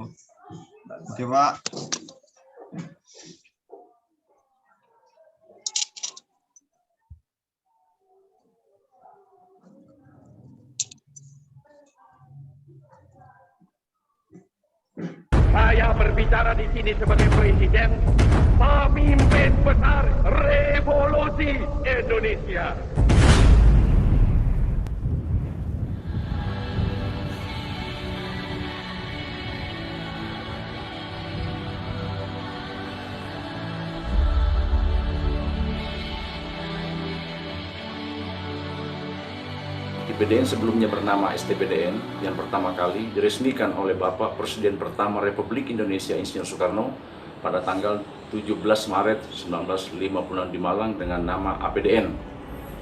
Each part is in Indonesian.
Oke, Pak. Saya berbicara di sini sebagai presiden, pemimpin besar revolusi Indonesia. IPDN sebelumnya bernama STPDN yang pertama kali diresmikan oleh Bapak Presiden pertama Republik Indonesia Insinyur Soekarno pada tanggal 17 Maret 1956 di Malang dengan nama APDN.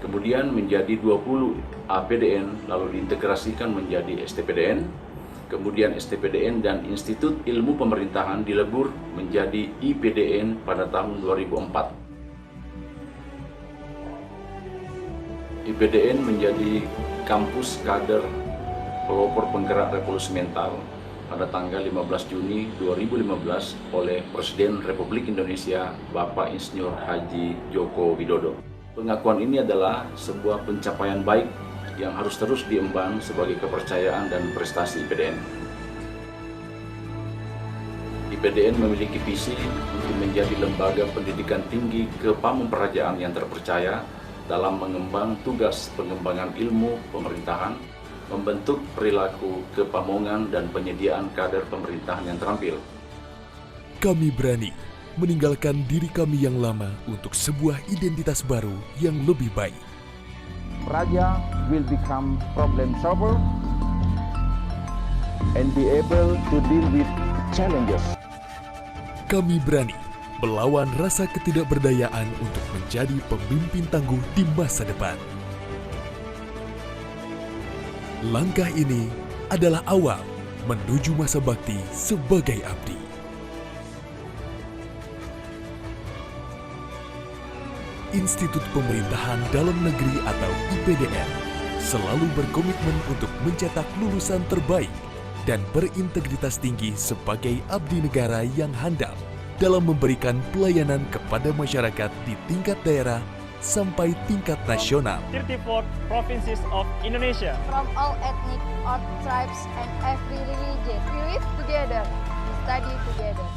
Kemudian menjadi 20 APDN lalu diintegrasikan menjadi STPDN. Kemudian STPDN dan Institut Ilmu Pemerintahan dilebur menjadi IPDN pada tahun 2004. IPDN menjadi kampus kader pelopor penggerak revolusi mental pada tanggal 15 Juni 2015 oleh Presiden Republik Indonesia Bapak Insinyur Haji Joko Widodo. Pengakuan ini adalah sebuah pencapaian baik yang harus terus diemban sebagai kepercayaan dan prestasi IPDN. IPDN memiliki visi untuk menjadi lembaga pendidikan tinggi kepamimperajaan yang terpercaya dalam mengemban tugas pengembangan ilmu pemerintahan, membentuk perilaku kepamongan dan penyediaan kader pemerintahan yang terampil. Kami berani meninggalkan diri kami yang lama untuk sebuah identitas baru yang lebih baik. Praja will become problem solver and be able to deal with challenges. Kami berani melawan rasa ketidakberdayaan untuk menjadi pemimpin tangguh di masa depan. Langkah ini adalah awal menuju masa bakti sebagai abdi. Institut Pemerintahan Dalam Negeri atau IPDN selalu berkomitmen untuk mencetak lulusan terbaik dan berintegritas tinggi sebagai abdi negara yang handal dalam memberikan pelayanan kepada masyarakat di tingkat daerah sampai tingkat nasional. 34 provinces of Indonesia. From all ethnic, all tribes, and every religion. We live together, we study together.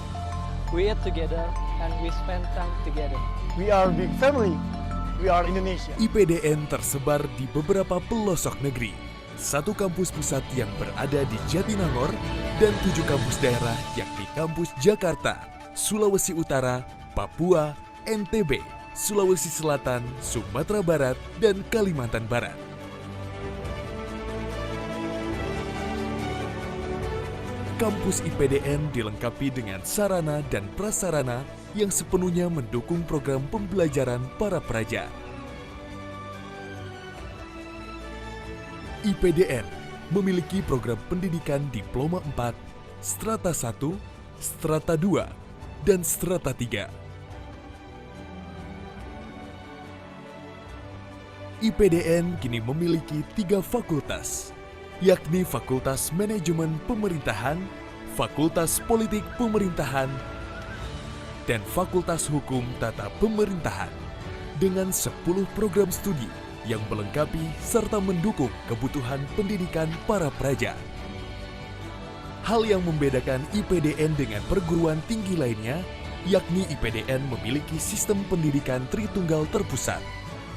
We eat together and we spend time together. We are a big family. We are Indonesia. IPDN tersebar di beberapa pelosok negeri. 1 kampus pusat yang berada di Jatinangor dan 7 kampus daerah yakni kampus Jakarta, Sulawesi Utara, Papua, NTB, Sulawesi Selatan, Sumatera Barat, dan Kalimantan Barat. Kampus IPDN dilengkapi dengan sarana dan prasarana yang sepenuhnya mendukung program pembelajaran para praja. IPDN memiliki program pendidikan Diploma 4, Strata 1, Strata 2, dan Strata 3. IPDN kini memiliki 3 fakultas, yakni Fakultas Manajemen Pemerintahan, Fakultas Politik Pemerintahan, dan Fakultas Hukum Tata Pemerintahan, dengan 10 program studi yang melengkapi serta mendukung kebutuhan pendidikan para praja. Hal yang membedakan IPDN dengan perguruan tinggi lainnya, yakni IPDN memiliki sistem pendidikan Tritunggal terpusat,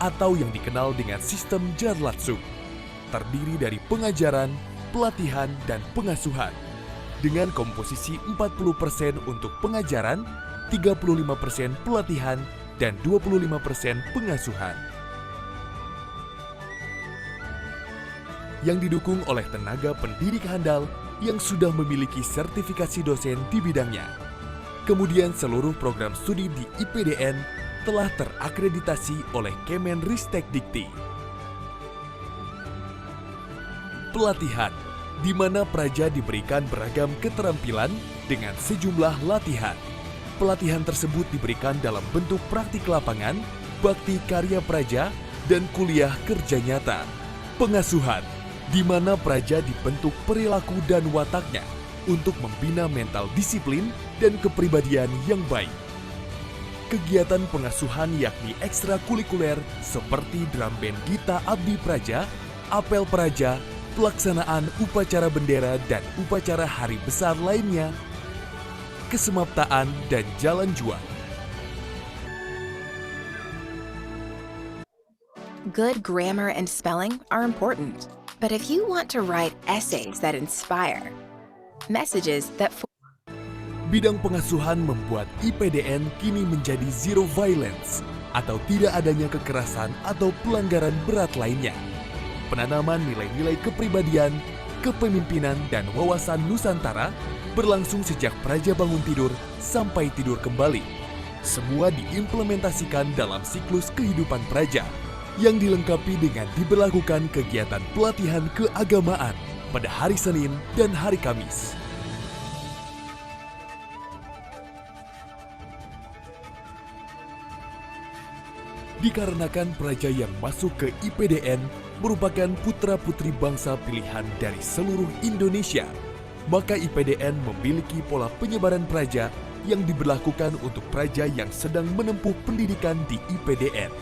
atau yang dikenal dengan sistem Jarlatsuk, terdiri dari pengajaran, pelatihan, dan pengasuhan, dengan komposisi 40% untuk pengajaran, 35% pelatihan, dan 25% pengasuhan. Yang didukung oleh tenaga pendidik handal yang sudah memiliki sertifikasi dosen di bidangnya. Kemudian seluruh program studi di IPDN telah terakreditasi oleh Kemenristekdikti. Pelatihan, di mana praja diberikan beragam keterampilan dengan sejumlah latihan. Pelatihan tersebut diberikan dalam bentuk praktik lapangan, bakti karya praja, dan kuliah kerja nyata. Pengasuhan, di mana praja dibentuk perilaku dan wataknya untuk membina mental disiplin dan kepribadian yang baik. Kegiatan pengasuhan yakni ekstrakurikuler seperti drum band Gita Abdi Praja, apel praja, pelaksanaan upacara bendera dan upacara hari besar lainnya, kesemaptaan dan jalan juang. Good grammar and spelling are important, but if you want to write essays that inspire, messages that Bidang pengasuhan membuat IPDN kini menjadi zero violence atau tidak adanya kekerasan atau pelanggaran berat lainnya. Penanaman nilai-nilai kepribadian, kepemimpinan, dan wawasan Nusantara berlangsung sejak Praja bangun tidur sampai tidur kembali. Semua diimplementasikan dalam siklus kehidupan Praja yang dilengkapi dengan diberlakukan kegiatan pelatihan keagamaan pada hari Senin dan hari Kamis. Dikarenakan Praja yang masuk ke IPDN merupakan putra-putri bangsa pilihan dari seluruh Indonesia, maka IPDN memiliki pola penyebaran Praja yang diberlakukan untuk Praja yang sedang menempuh pendidikan di IPDN.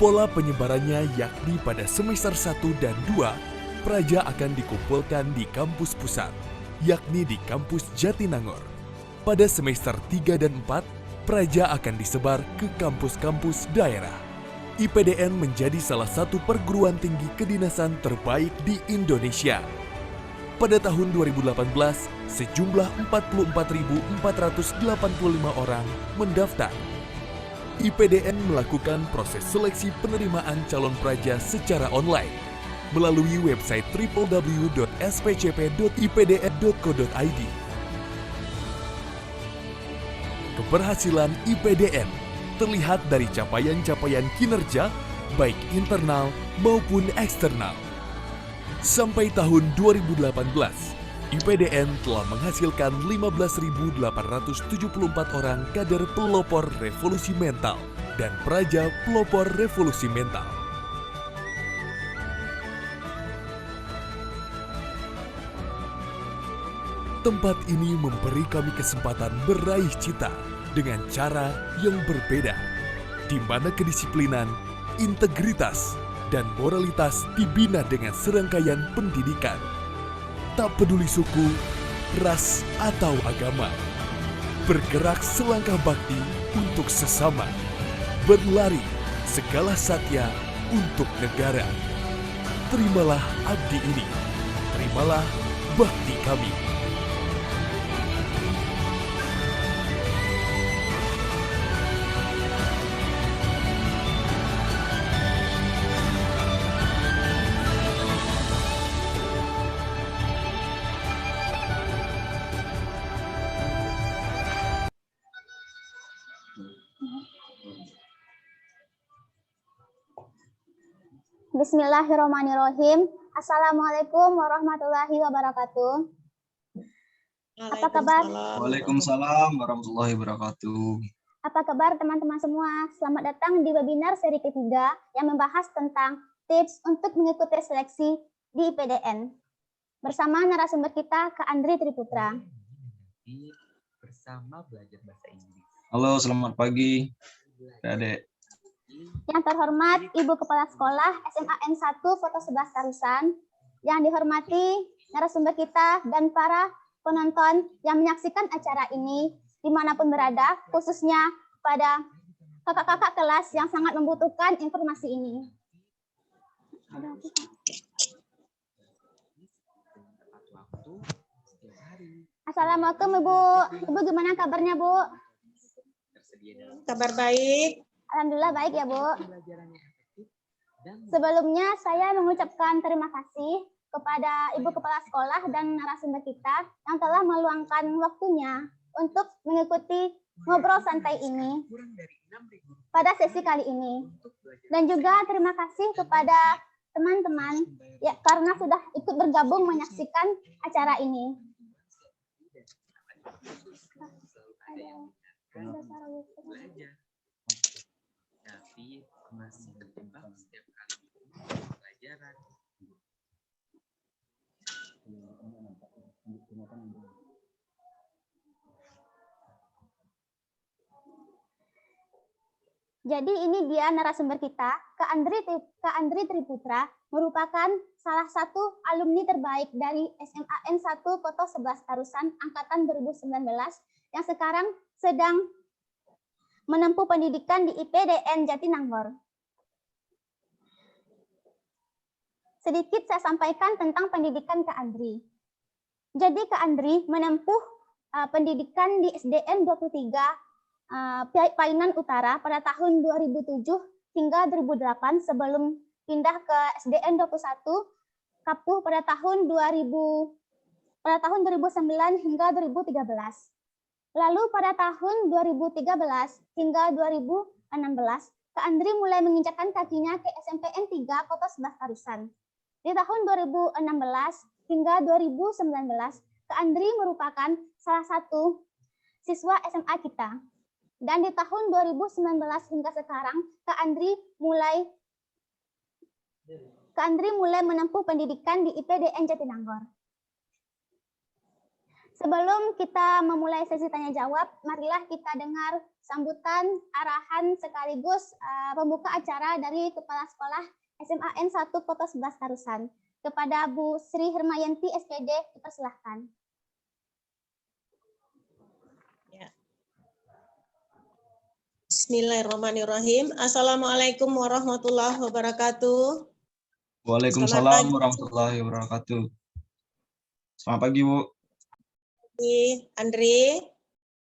Pola penyebarannya yakni pada semester 1 dan 2, Praja akan dikumpulkan di kampus pusat, yakni di kampus Jatinangor. Pada semester 3 dan 4, Praja akan disebar ke kampus-kampus daerah. IPDN menjadi salah satu perguruan tinggi kedinasan terbaik di Indonesia. Pada tahun 2018, sejumlah 44.485 orang mendaftar. IPDN melakukan proses seleksi penerimaan calon praja secara online melalui website www.spcp.ipdn.co.id. Keberhasilan IPDN terlihat dari capaian-capaian kinerja baik internal maupun eksternal. Sampai tahun 2018, IPDN telah menghasilkan 15.874 orang kader pelopor revolusi mental dan praja pelopor revolusi mental. Tempat ini memberi kami kesempatan meraih cita dengan cara yang berbeda, di mana kedisiplinan, integritas, dan moralitas dibina dengan serangkaian pendidikan. Tak peduli suku, ras, atau agama. Bergerak selangkah bakti untuk sesama. Berlari segala satya untuk negara. Terimalah abdi ini. Terimalah bakti kami. Bismillahirrahmanirrahim. Assalamualaikum warahmatullahi wabarakatuh. Apa kabar? Waalaikumsalam warahmatullahi wabarakatuh. Apa kabar teman-teman semua? Selamat datang di webinar seri ketiga yang membahas tentang tips untuk mengikuti seleksi di IPDN. Bersama narasumber kita, Kak Andri Triputra. Bersama belajar bahasa Inggris. Halo, selamat pagi, Adik. Yang terhormat Ibu Kepala Sekolah SMA N1 Foto 11 Tarusan, yang dihormati narasumber kita dan para penonton yang menyaksikan acara ini dimanapun berada, khususnya pada kakak-kakak kelas yang sangat membutuhkan informasi ini. Assalamualaikum Ibu. Ibu gimana kabarnya Bu? Kabar baik. Alhamdulillah baik ya Bu. Sebelumnya saya mengucapkan terima kasih kepada Ibu Kepala Sekolah dan narasumber kita yang telah meluangkan waktunya untuk mengikuti ngobrol santai ini pada sesi kali ini. Dan juga terima kasih kepada teman-teman ya karena sudah ikut bergabung menyaksikan acara ini. Tapi masih berkembang setiap kali pelajaran. Jadi ini dia narasumber kita, Kak Andri Triputra, merupakan salah satu alumni terbaik dari SMAN 1 Koto 11 Tarusan angkatan 2019 yang sekarang sedang menempuh pendidikan di IPDN Jatinangor. Sedikit saya sampaikan tentang pendidikan Kak Andri. Jadi Kak Andri menempuh pendidikan di SDN 23 Painan Utara pada tahun 2007 hingga 2008 sebelum pindah ke SDN 21 Kapuh pada tahun 2009 hingga 2013. Lalu pada tahun 2013 hingga 2016 Kak Andri mulai menginjakkan kakinya ke SMPN 3 Koto 11 Tarusan. Di tahun 2016 hingga 2019 Kak Andri merupakan salah satu siswa SMA kita. Dan di tahun 2019 hingga sekarang, Kak Andri mulai menempuh pendidikan di IPDN Jatinangor. Sebelum kita memulai sesi tanya jawab, marilah kita dengar sambutan, arahan sekaligus pembuka acara dari Kepala Sekolah SMAN 1 Koto 11 Tarusan. Kepada Bu Sri Hermayanti SPD, dipersilahkan. Bismillahirrahmanirrahim. Assalamualaikum warahmatullahi wabarakatuh. Waalaikumsalam warahmatullahi wabarakatuh. Selamat pagi, Bu. Andri.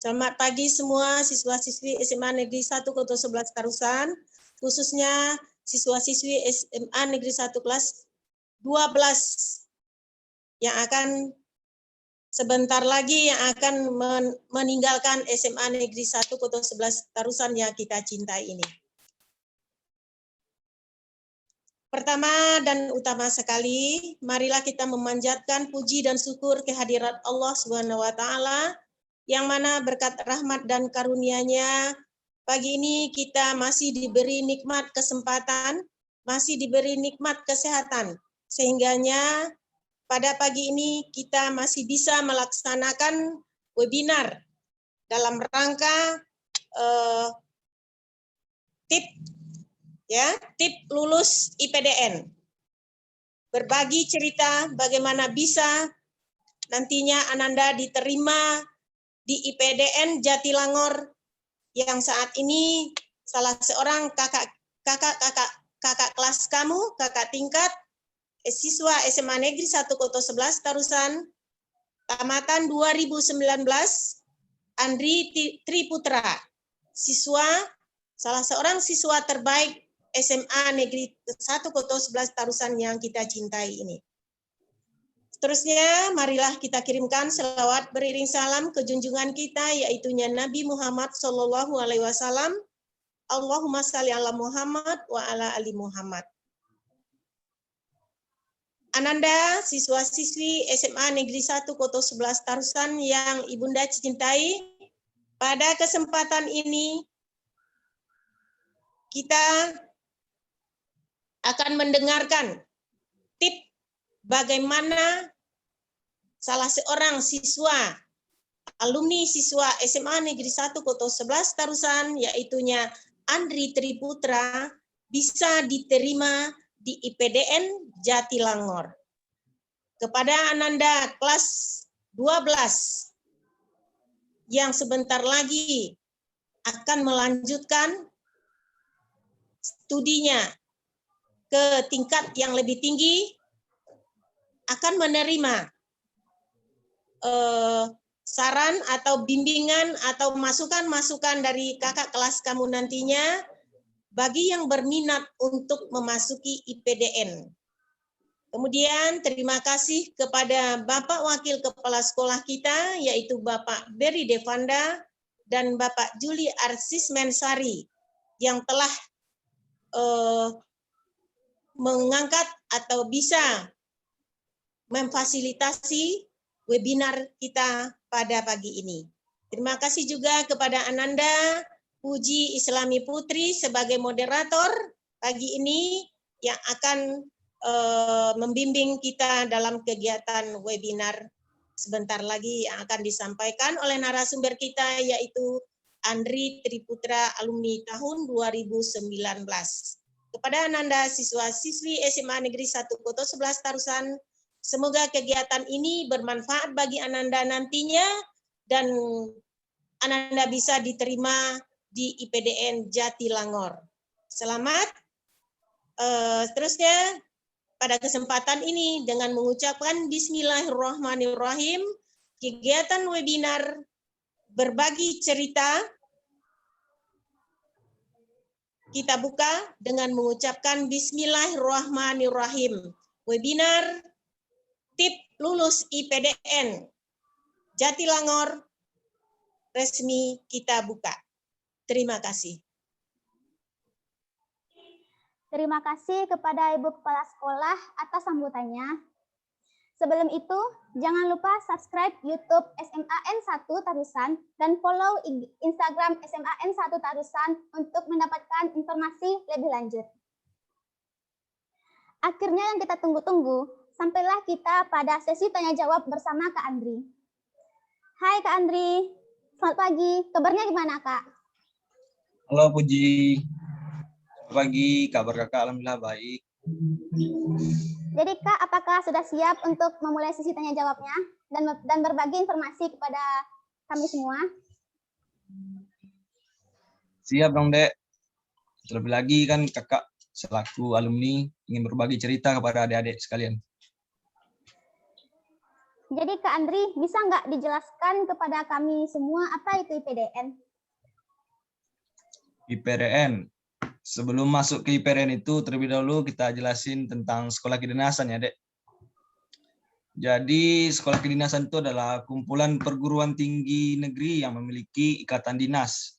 Selamat pagi semua siswa-siswi SMA Negeri 1 Koto 11 Tarusan, khususnya siswa-siswi SMA Negeri 1 kelas 12 yang akan sebentar lagi yang akan meninggalkan SMA Negeri 1 Koto 11 Tarusan yang kita cintai ini. Pertama dan utama sekali, marilah kita memanjatkan puji dan syukur kehadirat Allah Subhanahu wa taala yang mana berkat rahmat dan karunia-Nya pagi ini kita masih diberi nikmat kesempatan, masih diberi nikmat kesehatan, sehingganya pada pagi ini kita masih bisa melaksanakan webinar dalam rangka tip lulus IPDN. Berbagi cerita bagaimana bisa nantinya Ananda diterima di IPDN Jatilangor yang saat ini salah seorang kakak kelas kamu, kakak tingkat siswa SMA Negeri 1 Koto 11 Tarusan, tamatan 2019, Andri Triputra, salah seorang siswa terbaik SMA Negeri 1 Koto 11 Tarusan yang kita cintai ini. Seterusnya, marilah kita kirimkan selawat beriring salam ke junjungan kita, yaitunya Nabi Muhammad SAW. Allahumma shalli ala Muhammad wa ala ali Muhammad. Ananda, siswa-siswi SMA Negeri 1 Koto 11 Tarusan yang Ibunda cintai, pada kesempatan ini kita akan mendengarkan tip bagaimana salah seorang siswa, alumni siswa SMA Negeri 1 Koto 11 Tarusan, yaitunya Andri Triputra, bisa diterima di IPDN Jatilangor. Kepada Ananda kelas 12 yang sebentar lagi akan melanjutkan studinya ke tingkat yang lebih tinggi, akan menerima saran atau bimbingan atau masukan-masukan dari kakak kelas kamu nantinya bagi yang berminat untuk memasuki IPDN. Kemudian terima kasih kepada Bapak Wakil Kepala Sekolah kita, yaitu Bapak Berry Devanda dan Bapak Juli Arsis Mensari, yang telah mengangkat atau bisa memfasilitasi webinar kita pada pagi ini. Terima kasih juga kepada Ananda Puji Islami Putri sebagai moderator pagi ini yang akan membimbing kita dalam kegiatan webinar sebentar lagi yang akan disampaikan oleh narasumber kita, yaitu Andri Triputra alumni tahun 2019. Kepada Ananda siswa-siswi SMA Negeri 1 Koto 11 Tarusan, semoga kegiatan ini bermanfaat bagi Ananda nantinya dan Ananda bisa diterima di IPDN Jatilangor. Selamat. Seterusnya, pada kesempatan ini dengan mengucapkan Bismillahirrahmanirrahim, kegiatan webinar berbagi cerita kita buka dengan mengucapkan Bismillahirrahmanirrahim. Webinar Tip Lulus IPDN Jatilangor resmi kita buka. Terima kasih. Terima kasih kepada Ibu Kepala Sekolah atas sambutannya. Sebelum itu, jangan lupa subscribe YouTube SMAN1 Tarusan dan follow Instagram SMAN1 Tarusan untuk mendapatkan informasi lebih lanjut. Akhirnya yang kita tunggu-tunggu, sampailah kita pada sesi tanya-jawab bersama Kak Andri. Hai Kak Andri, selamat pagi. Kabarnya gimana Kak? Halo Puji. Selamat pagi, kabar kakak alhamdulillah baik. Jadi Kak, apakah sudah siap untuk memulai sesi tanya jawabnya dan berbagi informasi kepada kami semua? Siap dong Dek. Terlebih lagi kan kakak selaku alumni ingin berbagi cerita kepada adik-adik sekalian. Jadi Kak Andri, bisa nggak dijelaskan kepada kami semua apa itu IPDN? IPDN. Sebelum masuk ke IPDN itu, terlebih dahulu kita jelasin tentang sekolah kedinasan ya, Dek. Jadi, sekolah kedinasan itu adalah kumpulan perguruan tinggi negeri yang memiliki ikatan dinas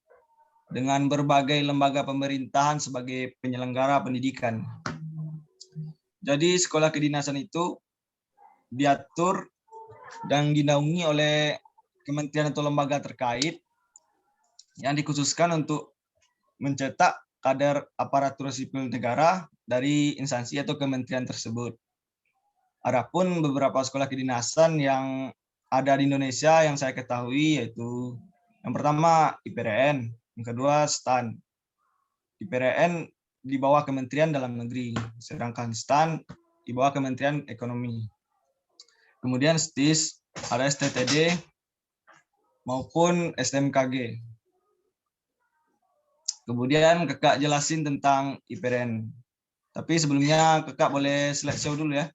dengan berbagai lembaga pemerintahan sebagai penyelenggara pendidikan. Jadi, sekolah kedinasan itu diatur dan dinaungi oleh kementerian atau lembaga terkait yang dikhususkan untuk mencetak kader aparatur sipil negara dari instansi atau kementerian tersebut. Adapun beberapa sekolah kedinasan yang ada di Indonesia yang saya ketahui yaitu yang pertama IPDN, yang kedua STAN. IPDN di bawah Kementerian Dalam Negeri, sedangkan STAN di bawah Kementerian Ekonomi. Kemudian STIS, ada STTD maupun STMKG. Kemudian kakak jelasin tentang IPDN. Tapi sebelumnya kakak boleh slideshow dulu ya.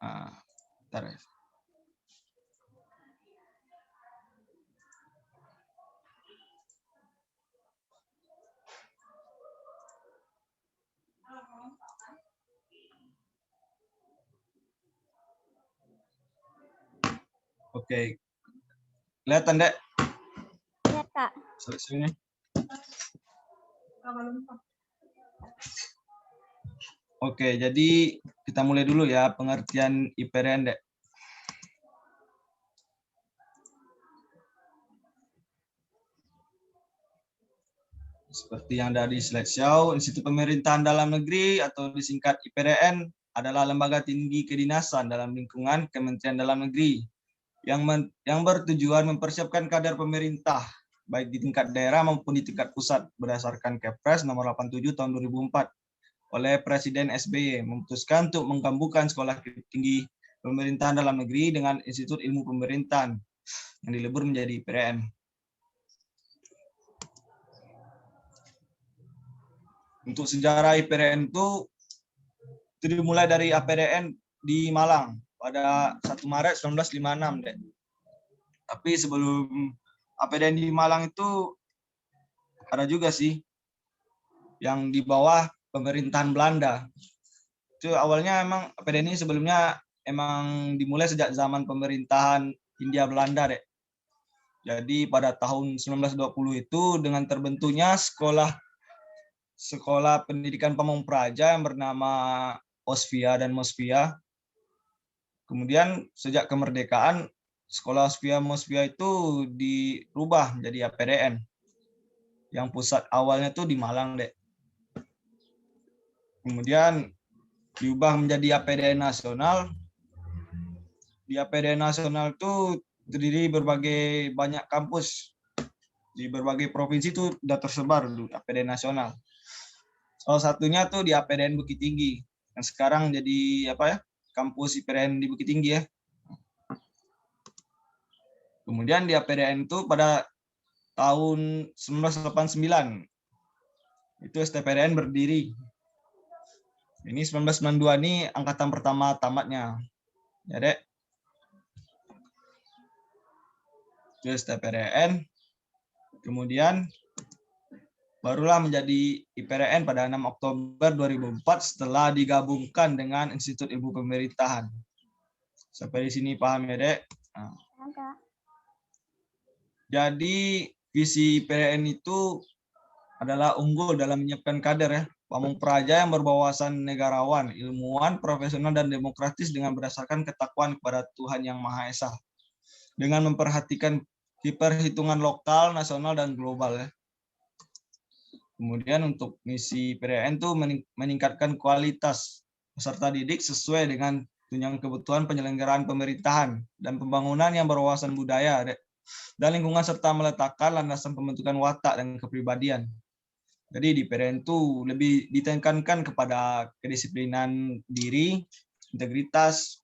Bentar ya. Oke. Kelihatan, Dek? Lihat, Kak. Slideshow-nya. Oke, jadi kita mulai dulu ya pengertian IPDN, Dek. Seperti yang ada di slideshow, Institut Pemerintahan Dalam Negeri atau disingkat IPDN adalah lembaga tinggi kedinasan dalam lingkungan Kementerian Dalam Negeri yang bertujuan mempersiapkan kader pemerintah baik di tingkat daerah maupun di tingkat pusat berdasarkan Kepres nomor 87 tahun 2004 oleh Presiden SBY memutuskan untuk menggabungkan sekolah tinggi pemerintahan dalam negeri dengan Institut Ilmu Pemerintahan yang dilebur menjadi IPDN. Untuk sejarah IPDN itu dimulai dari APDN di Malang pada 1 Maret 1956, Dek. Tapi sebelum APDN di Malang itu ada juga sih yang di bawah pemerintahan Belanda. Itu awalnya emang APDN ini sebelumnya emang dimulai sejak zaman pemerintahan Hindia Belanda, Dek. Jadi pada tahun 1920 itu dengan terbentuknya sekolah pendidikan pamong praja yang bernama Osvia dan Mosvia. Kemudian sejak kemerdekaan sekolah Osvia Mosvia itu dirubah menjadi APDN. Yang pusat awalnya tuh di Malang, Dek. Kemudian diubah menjadi APDN nasional. Di APDN nasional itu terdiri berbagai banyak kampus Di berbagai provinsi itu udah tersebar dulu APDN nasional. Salah satunya tuh di APDN Bukit Tinggi. Yang sekarang jadi kampus IPDN di Bukit Tinggi ya. Kemudian di APDN itu pada tahun 1989 itu STPDN berdiri. Ini 1992 ini angkatan pertama tamatnya. Ya, Dek. Itu STPDN. Kemudian barulah menjadi IPDN pada 6 Oktober 2004 setelah digabungkan dengan Institut Ilmu Pemerintahan. Sampai di sini paham ya, Dek? Nah. Jadi visi IPDN itu adalah unggul dalam menyiapkan kader ya, pamong praja yang berwawasan negarawan, ilmuwan, profesional dan demokratis dengan berdasarkan ketakwaan kepada Tuhan Yang Maha Esa. Dengan memperhatikan perhitungan lokal, nasional dan global ya. Kemudian untuk misi IPDN itu meningkatkan kualitas peserta didik sesuai dengan tunjangan kebutuhan penyelenggaraan pemerintahan dan pembangunan yang berwawasan budaya dan lingkungan serta meletakkan landasan pembentukan watak dan kepribadian. Jadi di IPDN itu lebih ditekankan kepada kedisiplinan diri, integritas,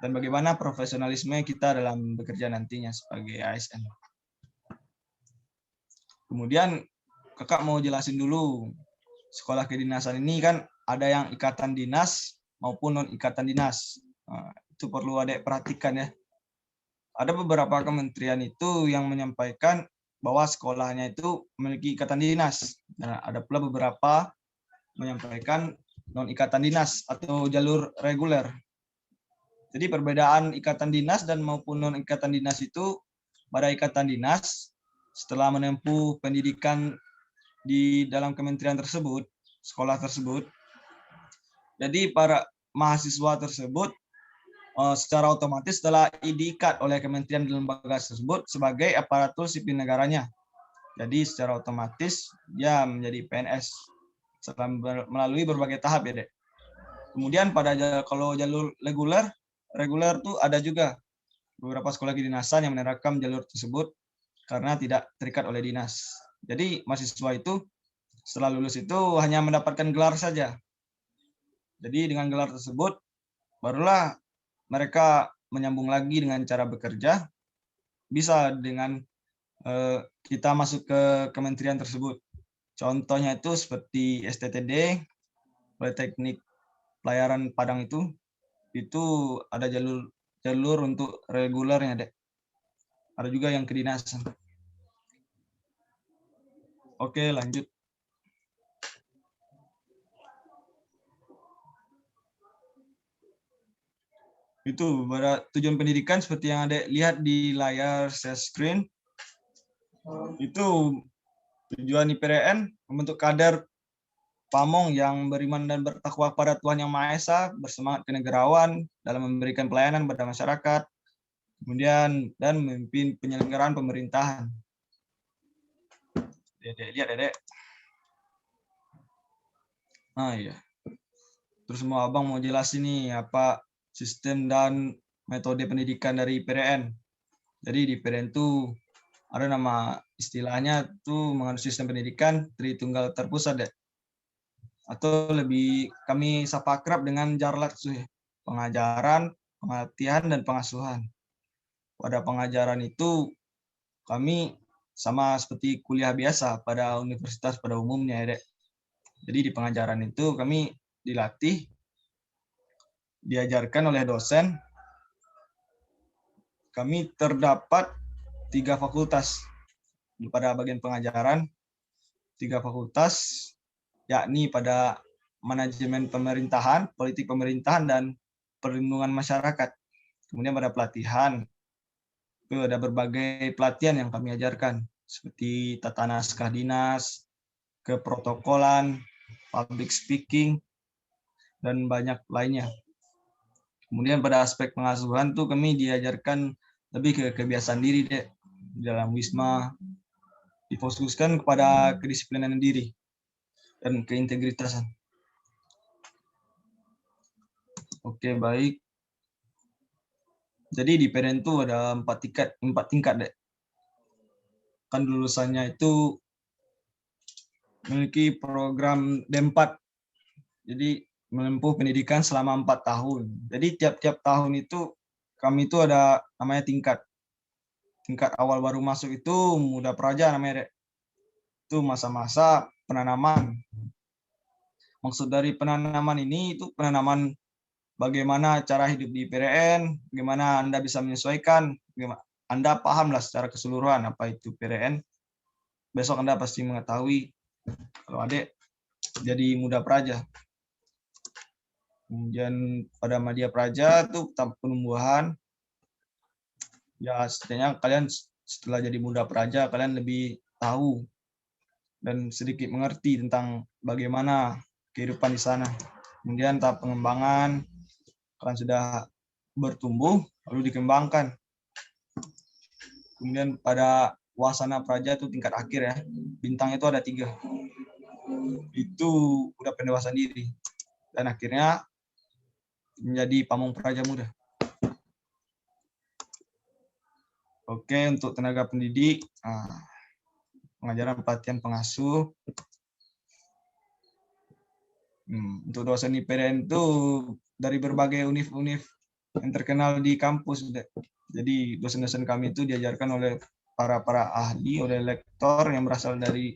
dan bagaimana profesionalisme kita dalam bekerja nantinya sebagai ASN. Kemudian kakak mau jelasin dulu, sekolah kedinasan ini kan ada yang ikatan dinas maupun non-ikatan dinas. Nah, itu perlu adik perhatikan ya. Ada beberapa kementerian itu yang menyampaikan bahwa sekolahnya itu memiliki ikatan dinas. Nah, ada pula beberapa menyampaikan non-ikatan dinas atau jalur reguler. Jadi perbedaan ikatan dinas dan maupun non-ikatan dinas itu, pada ikatan dinas, setelah menempuh pendidikan di dalam kementerian tersebut, sekolah tersebut, jadi para mahasiswa tersebut secara otomatis telah diikat oleh kementerian dan lembaga tersebut sebagai aparatur sipil negaranya. Jadi secara otomatis dia menjadi PNS melalui berbagai tahap ya, Dek. Kemudian kalau jalur reguler tuh ada juga beberapa sekolah kedinasan yang menerapkan jalur tersebut karena tidak terikat oleh dinas. Jadi mahasiswa itu setelah lulus itu hanya mendapatkan gelar saja. Jadi dengan gelar tersebut barulah mereka menyambung lagi dengan cara bekerja, bisa dengan kita masuk ke kementerian tersebut. Contohnya itu seperti STTD, Politeknik Pelayaran Padang itu ada jalur untuk regulernya, Dek. Ada juga yang kedinasan. Oke, lanjut. Itu pada tujuan pendidikan seperti yang Adek lihat di layar share screen. Itu tujuan IPDN membentuk kader pamong yang beriman dan bertakwa pada Tuhan Yang Maha Esa, bersemangat kenegarawan dalam memberikan pelayanan pada masyarakat, kemudian dan memimpin penyelenggaraan pemerintahan. Lihat, Dedek. Nah, iya. Terus abang mau jelasin nih apa sistem dan metode pendidikan dari IPDN. Jadi di IPDN itu ada nama istilahnya tuh menganut sistem pendidikan Tritunggal terpusat, Dek. Atau lebih kami sapa akrab dengan Jarlat, pengajaran, pelatihan dan pengasuhan. Pada pengajaran itu kami sama seperti kuliah biasa pada universitas pada umumnya, ya, Dek. Jadi di pengajaran itu kami dilatih, diajarkan oleh dosen. Kami terdapat 3 fakultas pada bagian pengajaran, 3 fakultas, yakni pada manajemen pemerintahan, politik pemerintahan, dan perlindungan masyarakat. Kemudian pada pelatihan, itu ada berbagai pelatihan yang kami ajarkan, seperti tata naskah dinas, keprotokolan, public speaking, dan banyak lainnya. Kemudian pada aspek pengasuhan tuh kami diajarkan lebih ke kebiasaan diri, Dek. Di dalam Wisma difokuskan kepada kedisiplinan diri dan keintegritasan. Oke, baik. Jadi di IPDN itu ada 4 tingkat, Dek. kan lulusannya itu memiliki program D4. Jadi menempuh pendidikan selama 4 tahun. Jadi tiap-tiap tahun itu kami itu ada namanya tingkat awal baru masuk itu muda praja namanya, Dek. Itu masa-masa penanaman. Maksud dari penanaman ini itu penanaman bagaimana cara hidup di PRN, bagaimana Anda bisa menyesuaikan, bagaimana Anda pahamlah secara keseluruhan apa itu PRN. Besok Anda pasti mengetahui kalau adik jadi muda praja. Kemudian pada media praja itu tahap penumbuhan. Ya setidaknya kalian setelah jadi muda praja kalian lebih tahu dan sedikit mengerti tentang bagaimana kehidupan di sana. Kemudian tahap pengembangan, kalian sudah bertumbuh lalu dikembangkan. Kemudian pada wasana praja itu tingkat akhir ya, bintang itu ada 3. Itu udah pendewasaan diri dan akhirnya menjadi pamong praja muda. Oke, untuk tenaga pendidik, pengajaran pelatihan pengasuh. Untuk dosen IPDN itu dari berbagai univ-univ yang terkenal di kampus. Jadi dosen-dosen kami itu diajarkan oleh para ahli, oleh lektor yang berasal dari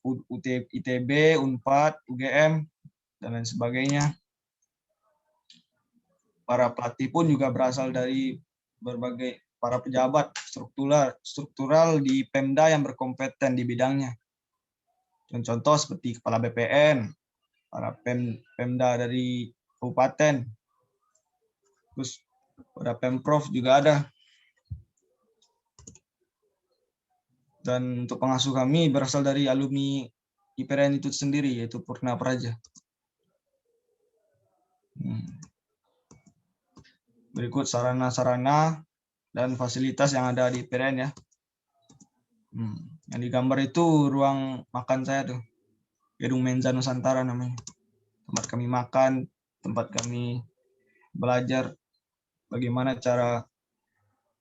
ITB, Unpad, UGM, dan lain sebagainya. Para pelatih pun juga berasal dari berbagai para pejabat struktural di Pemda yang berkompeten di bidangnya. Contoh seperti kepala BPN, para Pemda dari kabupaten, terus pada Pemprov juga ada. Dan untuk pengasuh kami berasal dari alumni IPRN itu sendiri, yaitu Purna Praja. Berikut sarana-sarana dan fasilitas yang ada di IPRN ya. Yang digambar itu ruang makan saya tuh. Gedung Menza Nusantara namanya. Tempat kami makan, tempat kami belajar bagaimana cara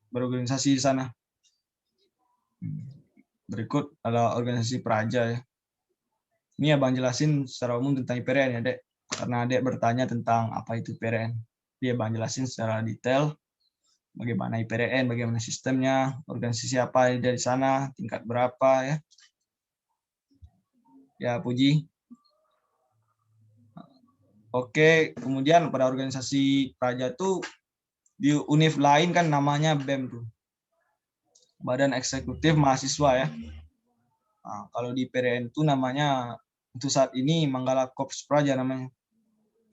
berorganisasi di sana. Berikut adalah organisasi praja ya. Ini abang jelasin secara umum tentang IPRN ya, Dek. Karena Dek bertanya tentang apa itu IPRN. Dia abang jelasin secara detail bagaimana IPRN, bagaimana sistemnya, organisasi apa ada di sana, tingkat berapa ya. Ya, Puji. Oke, kemudian pada organisasi praja tuh di univ lain kan namanya BEM tuh. Badan Eksekutif Mahasiswa ya. Nah, kalau di IPRN itu namanya untuk saat ini Manggala Korps Praja namanya.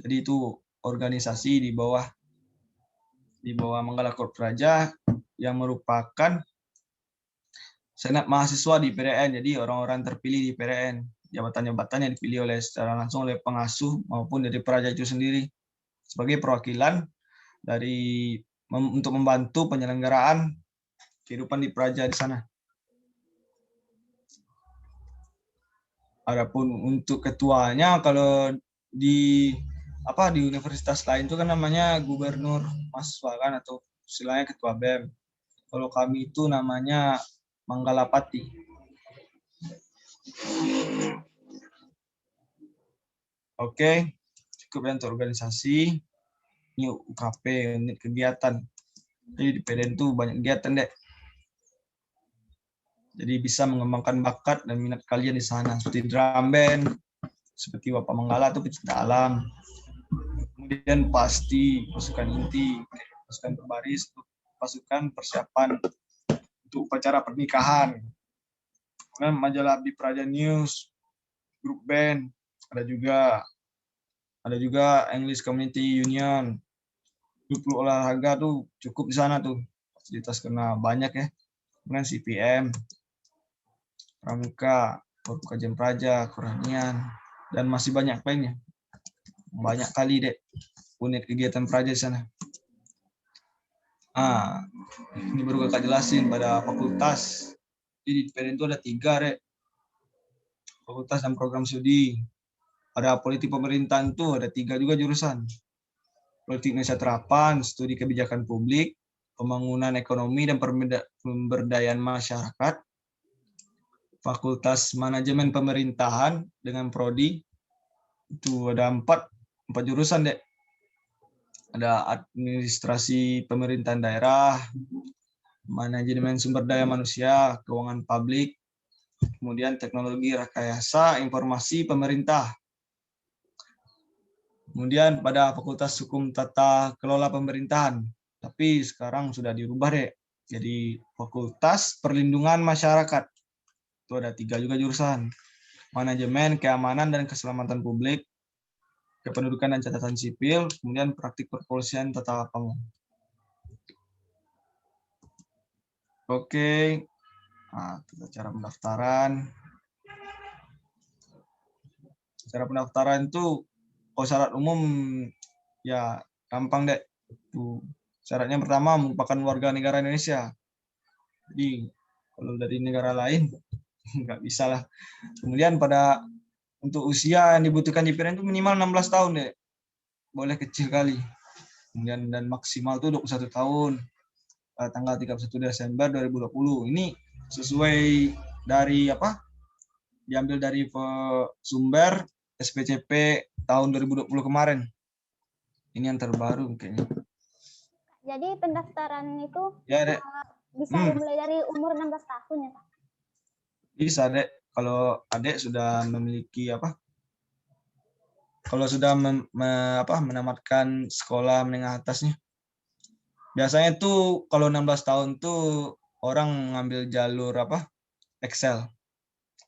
Jadi itu organisasi di bawah Manggala Korps Praja yang merupakan senat mahasiswa di IPRN. Jadi orang-orang terpilih di IPRN. Jabatan-jabatan yang dipilih secara langsung oleh pengasuh maupun dari praja itu sendiri sebagai perwakilan untuk membantu penyelenggaraan kehidupan di praja di sana. Adapun untuk ketuanya kalau di universitas lain itu kan namanya gubernur mahasiswa kan atau istilahnya ketua BEM. Kalau kami itu namanya Manggalapati. Oke, cukup ya untuk organisasi. Ini UKP, unit kegiatan. Jadi di PDN itu banyak kegiatan, Dek. Jadi bisa mengembangkan bakat dan minat kalian di sana. Seperti drum band, seperti Bapak Manggala itu pecinta alam. Kemudian pasti pasukan inti, pasukan berbaris, pasukan persiapan untuk upacara pernikahan. Kemudian majalah Abdi Praja News, grup band, ada juga English Community Union. Grup olahraga tuh cukup di sana tuh. Fasilitas kena banyak ya. Kemudian CPM, Pramuka, Kajian Praja, Kuranian, dan masih banyak lainnya. Banyak kali, Dek, unit kegiatan praja di sana. Ini baru kakak jelasin pada fakultas. Jadi di PDN itu ada 3, Dek. Fakultas dan program studi. Ada politik pemerintahan itu ada 3 juga jurusan. Politik Indonesia Terapan, studi kebijakan publik, pembangunan ekonomi dan pemberdayaan masyarakat, Fakultas Manajemen Pemerintahan dengan prodi itu ada empat jurusan dek. Ada administrasi pemerintahan daerah, manajemen sumber daya manusia, keuangan publik, kemudian teknologi rekayasa informasi pemerintah. Kemudian pada Fakultas Hukum Tata Kelola Pemerintahan, tapi sekarang sudah dirubah dek. Jadi Fakultas Perlindungan Masyarakat. Itu ada 3 juga jurusan. Manajemen, Keamanan dan Keselamatan Publik, Kependudukan dan Catatan Sipil, kemudian Praktik Perpolisian Tata Lapangan. Oke, nah, kita cara pendaftaran. Cara pendaftaran itu, kalau syarat umum ya gampang dek. Tuh, syaratnya pertama merupakan warga negara Indonesia. Jadi kalau dari negara lain nggak bisa lah. Kemudian untuk usia yang dibutuhkan di IPDN itu minimal 16 tahun deh. Boleh kecil kali. Kemudian dan maksimal itu 21 tahun. Tanggal 31 Desember 2020. Ini sesuai dari apa? Diambil dari sumber SPCP tahun 2020 kemarin. Ini yang terbaru kayaknya. Jadi pendaftaran itu ya, Dek. Bisa dimulai dari umur 16 tahun ya, Pak? Bisa, Dek. Kalau Adek sudah memiliki apa? Kalau sudah menamatkan sekolah menengah atasnya. Biasanya tuh kalau 16 tahun tuh orang ngambil jalur apa? Excel.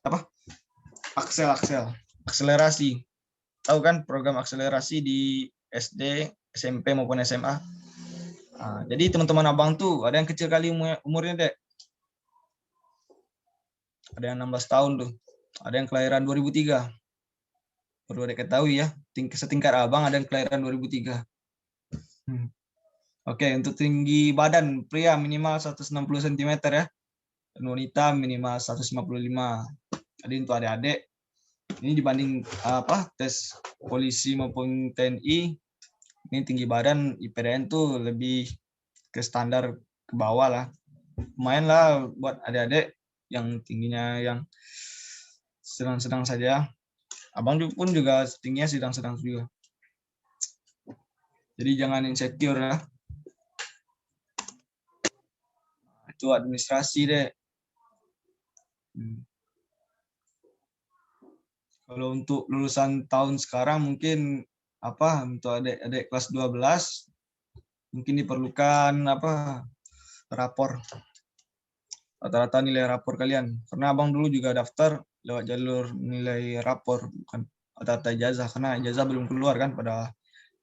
Apa? Axel. Akselerasi. Tahu kan program akselerasi di SD, SMP maupun SMA? Nah, jadi teman-teman abang tuh ada yang kecil kali umurnya, Dek. Ada yang 16 tahun tuh. Ada yang kelahiran 2003. Perlu Adek ketahui ya, setingkat abang ada yang kelahiran 2003. Oke, untuk tinggi badan pria minimal 160 cm ya. Dan wanita minimal 155. Jadi untuk adik-adik ini dibanding tes polisi maupun TNI, ini tinggi badan IPDN tuh lebih ke standar ke bawah lah. Lumayan lah buat adik-adik yang tingginya yang sedang-sedang saja. Abang pun juga tingginya sedang-sedang juga. Jadi jangan insecure lah. Itu administrasi deh. Kalau untuk lulusan tahun sekarang mungkin untuk adik-adik kelas 12 mungkin diperlukan rapor. Rata-rata nilai rapor kalian. Karena abang dulu juga daftar lewat jalur nilai rapor, bukan rata-rata ijazah, karena ijazah belum keluar kan pada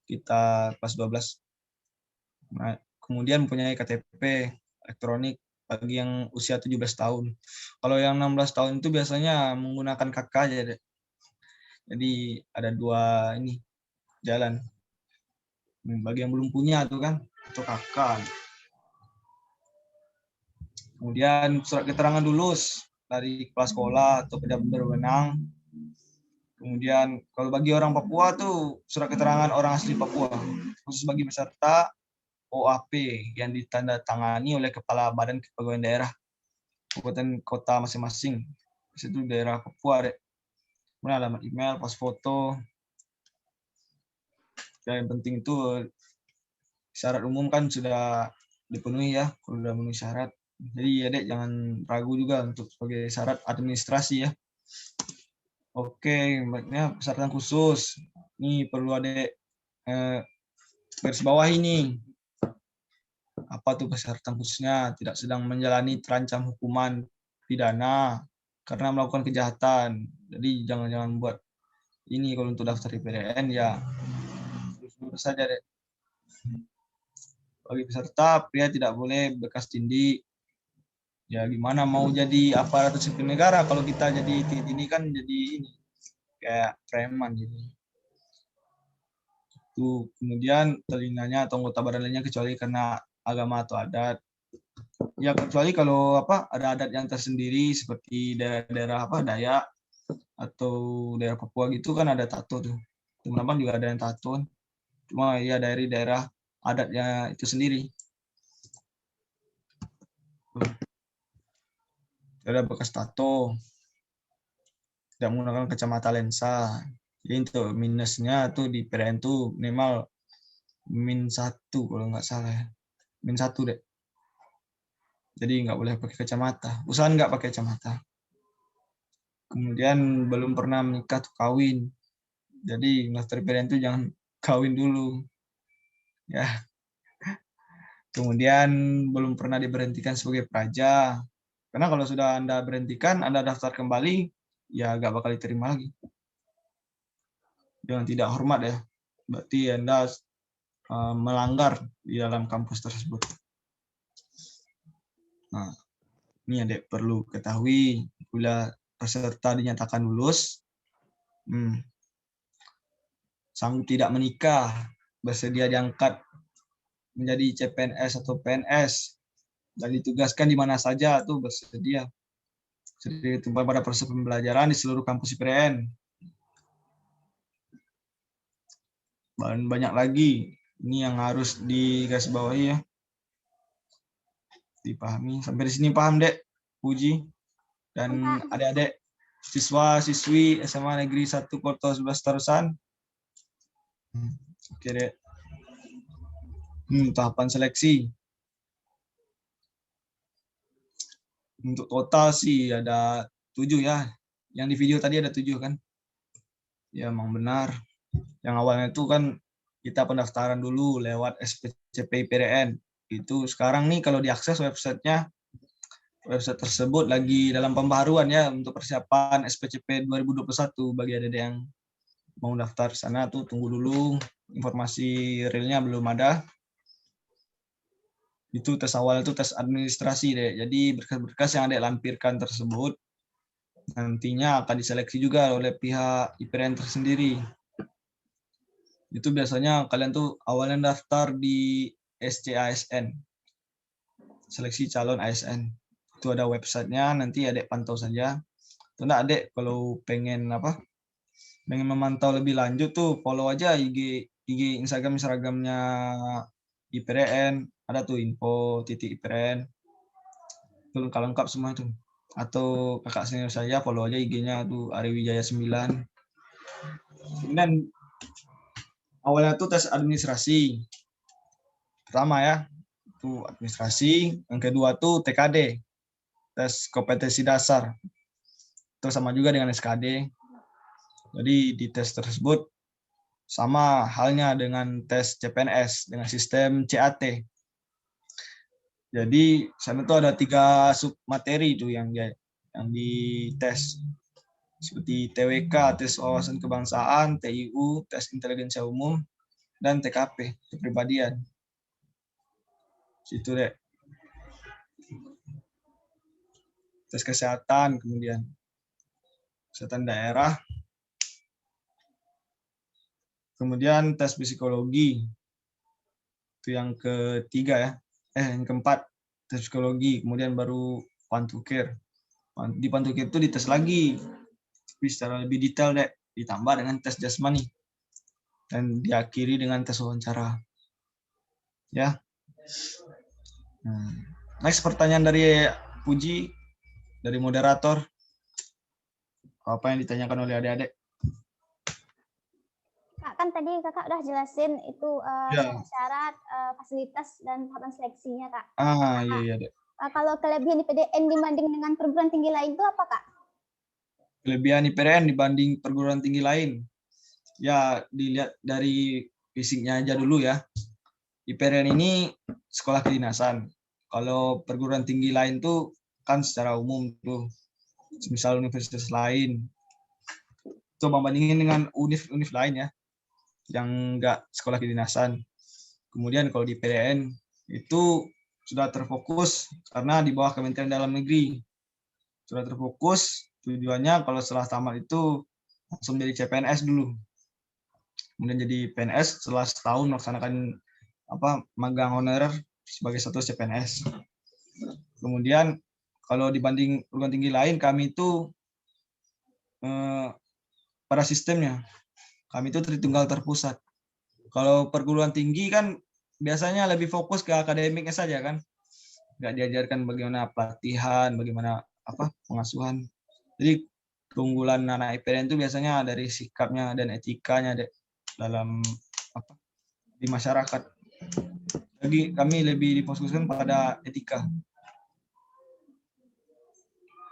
kita kelas 12. Nah, kemudian mempunyai KTP elektronik bagi yang usia 17 tahun. Kalau yang 16 tahun itu biasanya menggunakan KK aja deh. Jadi ada 2 jalan. Bagi yang belum punya tuh kan, itu KK. Kemudian surat keterangan lulus dari kepala sekolah atau pejabat berwenang. Kemudian kalau bagi orang Papua tuh surat keterangan orang asli Papua. Khusus bagi peserta OAP yang ditandatangani oleh Kepala Badan Kepegawaian Daerah kabupaten kota masing-masing. Di situ daerah Papua, Dek. Kemudian alamat email, pas foto. Dan yang penting itu syarat umum kan sudah dipenuhi ya, kalau sudah memenuhi syarat. Jadi Dek jangan ragu juga untuk sebagai syarat administrasi ya. Oke, baiknya persyaratan khusus. Ini perlu Adek garis bawah ini. Apa tuh persyaratan khususnya? Tidak sedang menjalani terancam hukuman pidana karena melakukan kejahatan. Jadi jangan buat ini kalau untuk daftar IPDN ya lurus saja deh. Bagi peserta pria tidak boleh bekas tindik. Ya gimana mau jadi aparatur sipil negara kalau kita jadi ini kan jadi ini kayak preman gitu. Tuh, kemudian telinganya atau anggota badan lainnya kecuali karena agama atau adat. Ya kecuali kalau ada adat yang tersendiri seperti daerah Dayak atau daerah Papua gitu kan ada tato tuh. Teman-teman juga ada yang tato. Cuma ya dari daerah adatnya itu sendiri. Ada bekas tato. tidak menggunakan kacamata lensa. Jadi untuk minusnya tuh di PDN tuh minimal -1 kalau nggak salah ya. -1 deh. Jadi nggak boleh pakai kacamata. Usahakan nggak pakai kacamata. Kemudian belum pernah menikah tuh kawin. Jadi daftar PDN tuh jangan kawin dulu. Ya. Kemudian belum pernah diberhentikan sebagai praja. Karena kalau sudah Anda berhentikan, Anda daftar kembali, ya nggak bakal diterima lagi. Jangan tidak hormat ya. Berarti Anda melanggar di dalam kampus tersebut. Nah, ini adik perlu ketahui, bila peserta dinyatakan lulus, sanggup tidak menikah, bersedia diangkat menjadi CPNS atau PNS, dan ditugaskan di mana saja tuh bersedia. Sedia ditumpah pada proses pembelajaran di seluruh kampus IPDN. Dan banyak lagi, ini yang harus digarisbawahi ya. Dipahami. Sampai di sini paham, Dek? Puji. Dan adik-adik siswa-siswi SMA Negeri 1 Porto 11 Tarusan. Oke, Dek. Tahapan seleksi. Untuk total sih ada 7 ya. Yang di video tadi ada 7 kan? Ya, memang benar. Yang awalnya itu kan kita pendaftaran dulu lewat SPCP IPDN. Itu sekarang nih kalau diakses websitenya, website tersebut lagi dalam pembaharuan ya untuk persiapan SPCP 2021. Bagi adik yang mau daftar sana tuh tunggu dulu, informasi realnya belum ada. Itu tes awal itu tes administrasi deh. Jadi berkas-berkas yang adik lampirkan tersebut nantinya akan diseleksi juga oleh pihak IPDN tersendiri. Itu biasanya kalian tuh awalnya daftar di SCASN, seleksi calon ASN. Itu ada websitenya, nanti adik pantau saja. Tuh enggak adik kalau pengen pengen memantau lebih lanjut tuh follow aja IG Instagramnya IPDN, ada tuh info.ipdn. Itu lengkap semua tuh. Atau kakak senior saya follow aja IG-nya tuh Ariwijaya 9. Kemudian awalnya tuh tes administrasi. Pertama ya, itu administrasi. Yang kedua tuh TKD, tes kompetensi dasar. Itu sama juga dengan SKD. Jadi di tes tersebut sama halnya dengan tes CPNS dengan sistem CAT. Jadi sana tuh ada 3 sub materi itu yang dites. Seperti TWK, tes wawasan kebangsaan, TIU, tes intelijensia umum, dan TKP, kepribadian. Situ deh. Tes kesehatan, kemudian kesehatan daerah. Kemudian tes psikologi. Itu yang ketiga ya. Yang keempat, tes psikologi. Kemudian baru pantukir. Di pantukir itu dites lagi. Tapi secara lebih detail deh. Ditambah dengan tes jasmani. Dan diakhiri dengan tes wawancara. Ya. Next pertanyaan dari Puji, dari moderator. Apa yang ditanyakan oleh adik-adik? Kak, kan tadi kakak udah jelasin itu syarat, fasilitas, dan tahapan seleksinya, Kak. Iya, Dek. Kalau kelebihan IPDN dibanding dengan perguruan tinggi lain itu apa, Kak? Kelebihan IPDN dibanding perguruan tinggi lain? Ya, dilihat dari fisiknya aja dulu ya. IPDN ini sekolah kedinasan. Kalau perguruan tinggi lain tuh kan secara umum tuh. Misal universitas lain. Coba bandingin dengan univ lain ya. Yang enggak sekolah kedinasan. Kemudian kalau di IPDN itu sudah terfokus karena di bawah Kementerian Dalam Negeri. Sudah terfokus, tujuannya kalau setelah tamat itu langsung jadi CPNS dulu. Kemudian jadi PNS setelah setahun melaksanakan magang honorer sebagai status CPNS. Kemudian kalau dibanding perguruan tinggi lain, kami itu pada sistemnya kami itu Tritunggal terpusat. Kalau perguruan tinggi kan biasanya lebih fokus ke akademiknya saja kan, nggak diajarkan bagaimana pelatihan, bagaimana pengasuhan. Jadi keunggulan anak IPDN itu biasanya dari sikapnya dan etikanya, Dek, dalam di masyarakat. Jadi kami lebih difokuskan pada etika.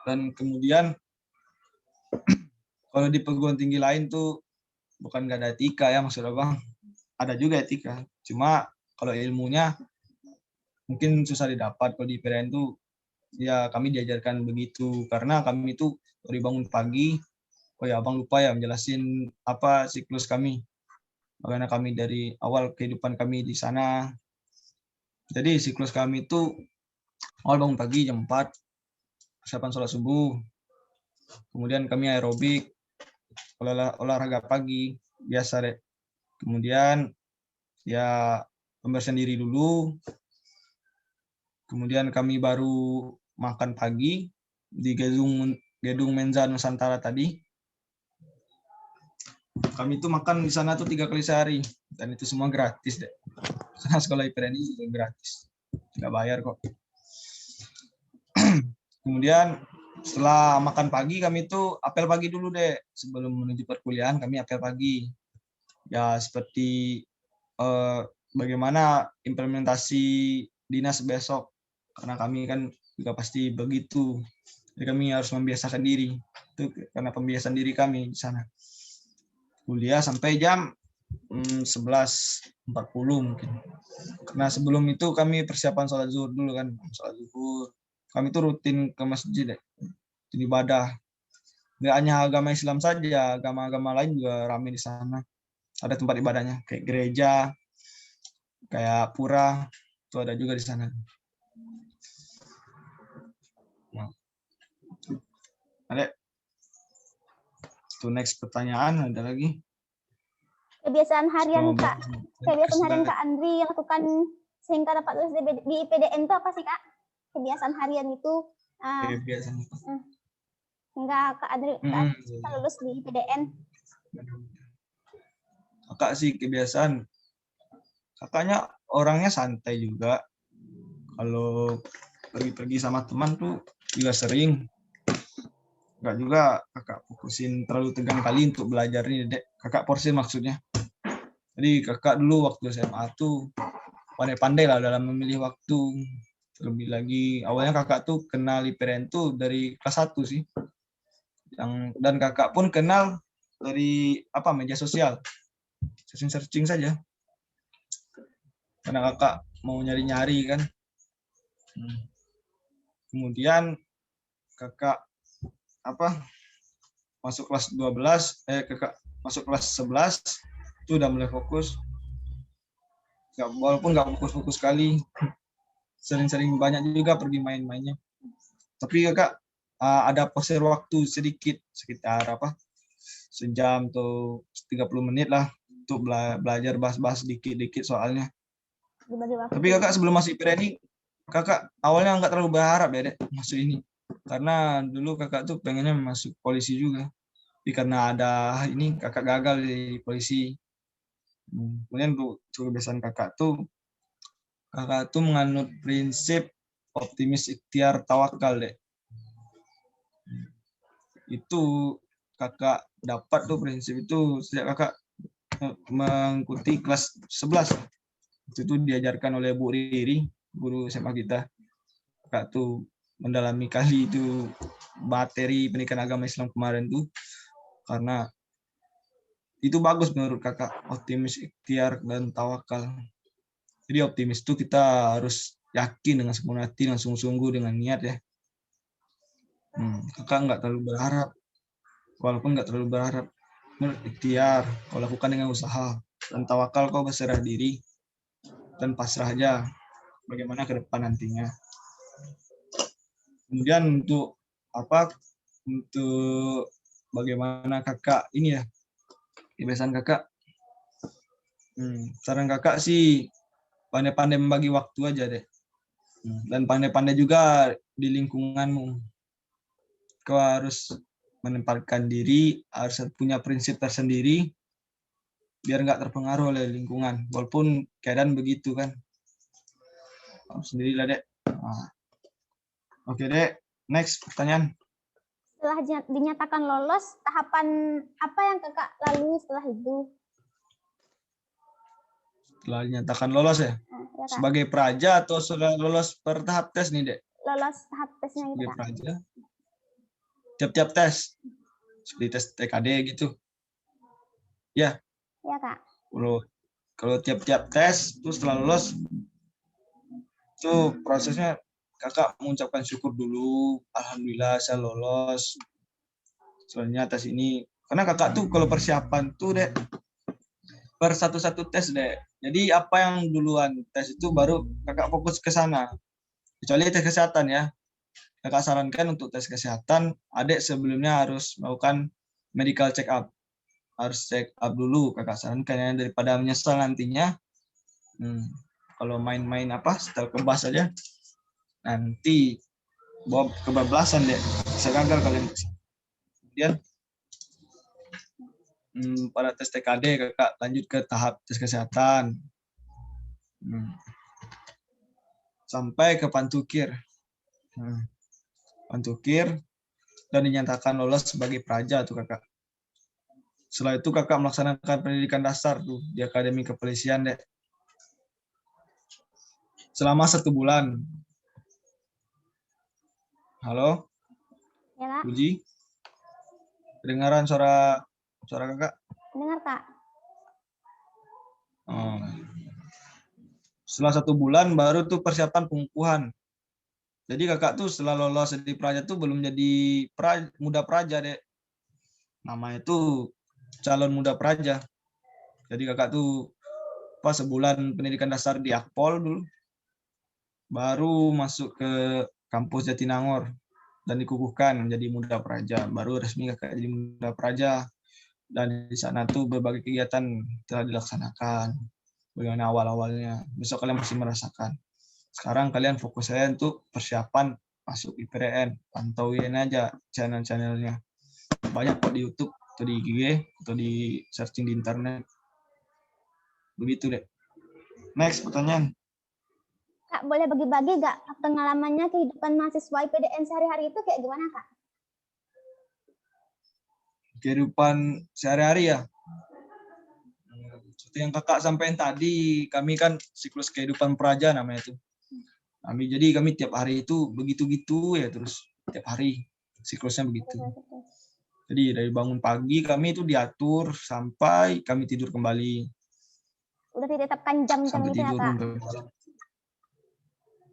Dan kemudian kalau di perguruan tinggi lain tuh bukan nggak ada etika ya, maksud Abang. Ada juga etika. Cuma kalau ilmunya mungkin susah didapat. Kalau di IPDN tuh ya kami diajarkan begitu. Karena kami itu dari bangun pagi, oh ya Abang lupa ya menjelasin apa siklus kami. Bagaimana kami dari awal kehidupan kami di sana. Jadi siklus kami itu awal bangun pagi jam 4, persiapan sholat subuh. Kemudian kami aerobik, olahraga pagi, biasa deh. Kemudian ya pembersihan diri dulu. Kemudian kami baru makan pagi di gedung Menza Nusantara tadi. Kami itu makan di sana tuh 3 kali sehari dan itu semua gratis deh. Karena sekolah IPDN ini juga gratis, nggak bayar kok. Kemudian setelah makan pagi kami itu apel pagi dulu deh, sebelum menuju perkuliahan kami apel pagi. Ya seperti bagaimana implementasi dinas besok, karena kami kan juga pasti begitu. Jadi kami harus membiasakan diri, itu karena pembiasaan diri kami di sana. Kuliah sampai jam 11.40 mungkin. Karena sebelum itu kami persiapan sholat zuhur dulu kan, sholat zuhur. Kami tuh rutin ke masjid, ibadah. Nggak hanya agama Islam saja, agama-agama lain juga ramai di sana. Ada tempat ibadahnya, kayak gereja, kayak pura, itu ada juga di sana. Nah. Adek, itu next pertanyaan ada lagi. Kebiasaan harian Kak Andri yang lakukan sehingga dapat lulus di IPDN itu apa sih Kak? Kebiasaan harian itu kebiasaan hingga Kak Andri bisa lulus di IPDN. Kakak sih kebiasaan, kakaknya orangnya santai juga. Kalau pergi-pergi sama teman tuh juga sering. Enggak juga kakak fokusin terlalu tegang kali untuk belajar nih, Dek. Kakak porsi maksudnya. Jadi kakak dulu waktu SMA tuh pandai-pandai lah dalam memilih waktu. Terlebih lagi awalnya kakak tuh kenal IPDN tuh dari kelas 1 sih. Dan kakak pun kenal dari media sosial. Searching saja. Karena kakak mau nyari-nyari kan. Kemudian kakak masuk kelas 12, kakak masuk kelas 11 itu udah mulai fokus. Walaupun nggak fokus-fokus sekali, sering-sering banyak juga pergi main-mainnya. Tapi kakak ada poster waktu sedikit, sekitar sejam atau 30 menit lah untuk belajar bahas-bahas dikit-dikit soalnya. Tapi kakak sebelum masuk IPDN ini, kakak awalnya nggak terlalu berharap ya Dek masuk ini. Karena dulu kakak tuh pengennya masuk polisi juga. Tapi karena ada ini kakak gagal di polisi. Kemudian untuk kebiasaan kakak tuh menganut prinsip optimis, ikhtiar, tawakal Dek. Itu kakak dapat tuh prinsip itu sejak kakak mengikuti kelas 11. Itu diajarkan oleh Bu Riri, guru SMA kita. Kakak tuh mendalami kali itu materi pendidikan agama Islam kemarin tuh, karena itu bagus menurut kakak, optimis, ikhtiar, dan tawakal. Jadi optimis itu kita harus yakin dengan sepenuh hati, dengan sungguh-sungguh, dengan niat ya. Kakak nggak terlalu berharap, walaupun nggak terlalu berharap. Menurut ikhtiar, kau lakukan dengan usaha, dan tawakal kau berserah diri, dan pasrah aja bagaimana ke depan nantinya. Kemudian untuk bagaimana kakak ini ya, kebiasaan kakak, saran kakak sih pandai-pandai membagi waktu aja deh, dan pandai-pandai juga di lingkunganmu. Kau harus menempatkan diri, harus punya prinsip tersendiri biar nggak terpengaruh oleh lingkungan, walaupun keadaan begitu kan. Sendirilah Dek. Oke Dek, next pertanyaan. Setelah dinyatakan lolos, tahapan apa yang kakak lalui setelah itu? Setelah dinyatakan lolos ya? Ya, Kak. Sebagai praja atau sudah lolos per tahap tes nih, Dek? Lolos tahap tesnya gitu, Sebagai Kak. praja. Tiap-tiap tes. Seperti tes TKD gitu. Ya, Ya, Kak. kalau tiap-tiap tes itu setelah lolos itu prosesnya kakak mengucapkan syukur dulu, alhamdulillah saya lolos. Soalnya tes ini karena kakak tuh kalau persiapan tuh Dek per satu-satu tes Dek. Jadi apa yang duluan tes itu baru kakak fokus ke sana. Kecuali tes kesehatan ya. Kakak sarankan untuk tes kesehatan, adik sebelumnya harus melakukan medical check up. Harus check up dulu kakak sarankan ya, daripada menyesal nantinya. Kalau main-main setel kebas aja nanti bawa kebablasan Dek, bisa gagal kalian. Kemudian pada tes TKD kakak lanjut ke tahap tes kesehatan sampai ke pantukir. Pantukir dan dinyatakan lolos sebagai praja tuh kakak. Setelah itu kakak melaksanakan pendidikan dasar tuh di Akademi Kepolisian Dek. Selama 1 bulan. Halo? Ya, Kak. Puji? Kedengaran suara kakak? Dengar, Kak. Setelah 1 bulan baru tuh persiapan pengukuhan. Jadi kakak tuh setelah lolos di praja tuh belum jadi muda praja Dek. Namanya tuh calon muda praja. Jadi kakak tuh pas sebulan pendidikan dasar di Akpol dulu. Baru masuk ke kampus Jatinangor dan dikukuhkan menjadi muda praja. Baru resmi kakak jadi muda praja. Dan di sana tuh berbagai kegiatan telah dilaksanakan. Bagaimana awal-awalnya. Besok kalian masih merasakan. Sekarang kalian fokus saya untuk persiapan masuk IPDN. Pantauin aja channel-channelnya. Banyak kok di YouTube atau di IG atau di searching di internet. Begitu Dek. Next pertanyaan. Kak, boleh bagi-bagi nggak pengalamannya kehidupan mahasiswa IPDN sehari-hari itu kayak gimana, Kak? Kehidupan sehari-hari ya. Seperti yang kakak sampaikan tadi, kami kan siklus kehidupan praja namanya itu. Jadi kami tiap hari itu begitu-gitu ya terus. Tiap hari siklusnya begitu. Jadi dari bangun pagi kami itu diatur sampai kami tidur kembali. Udah ditetapkan jam-jam gitu ya, Kak?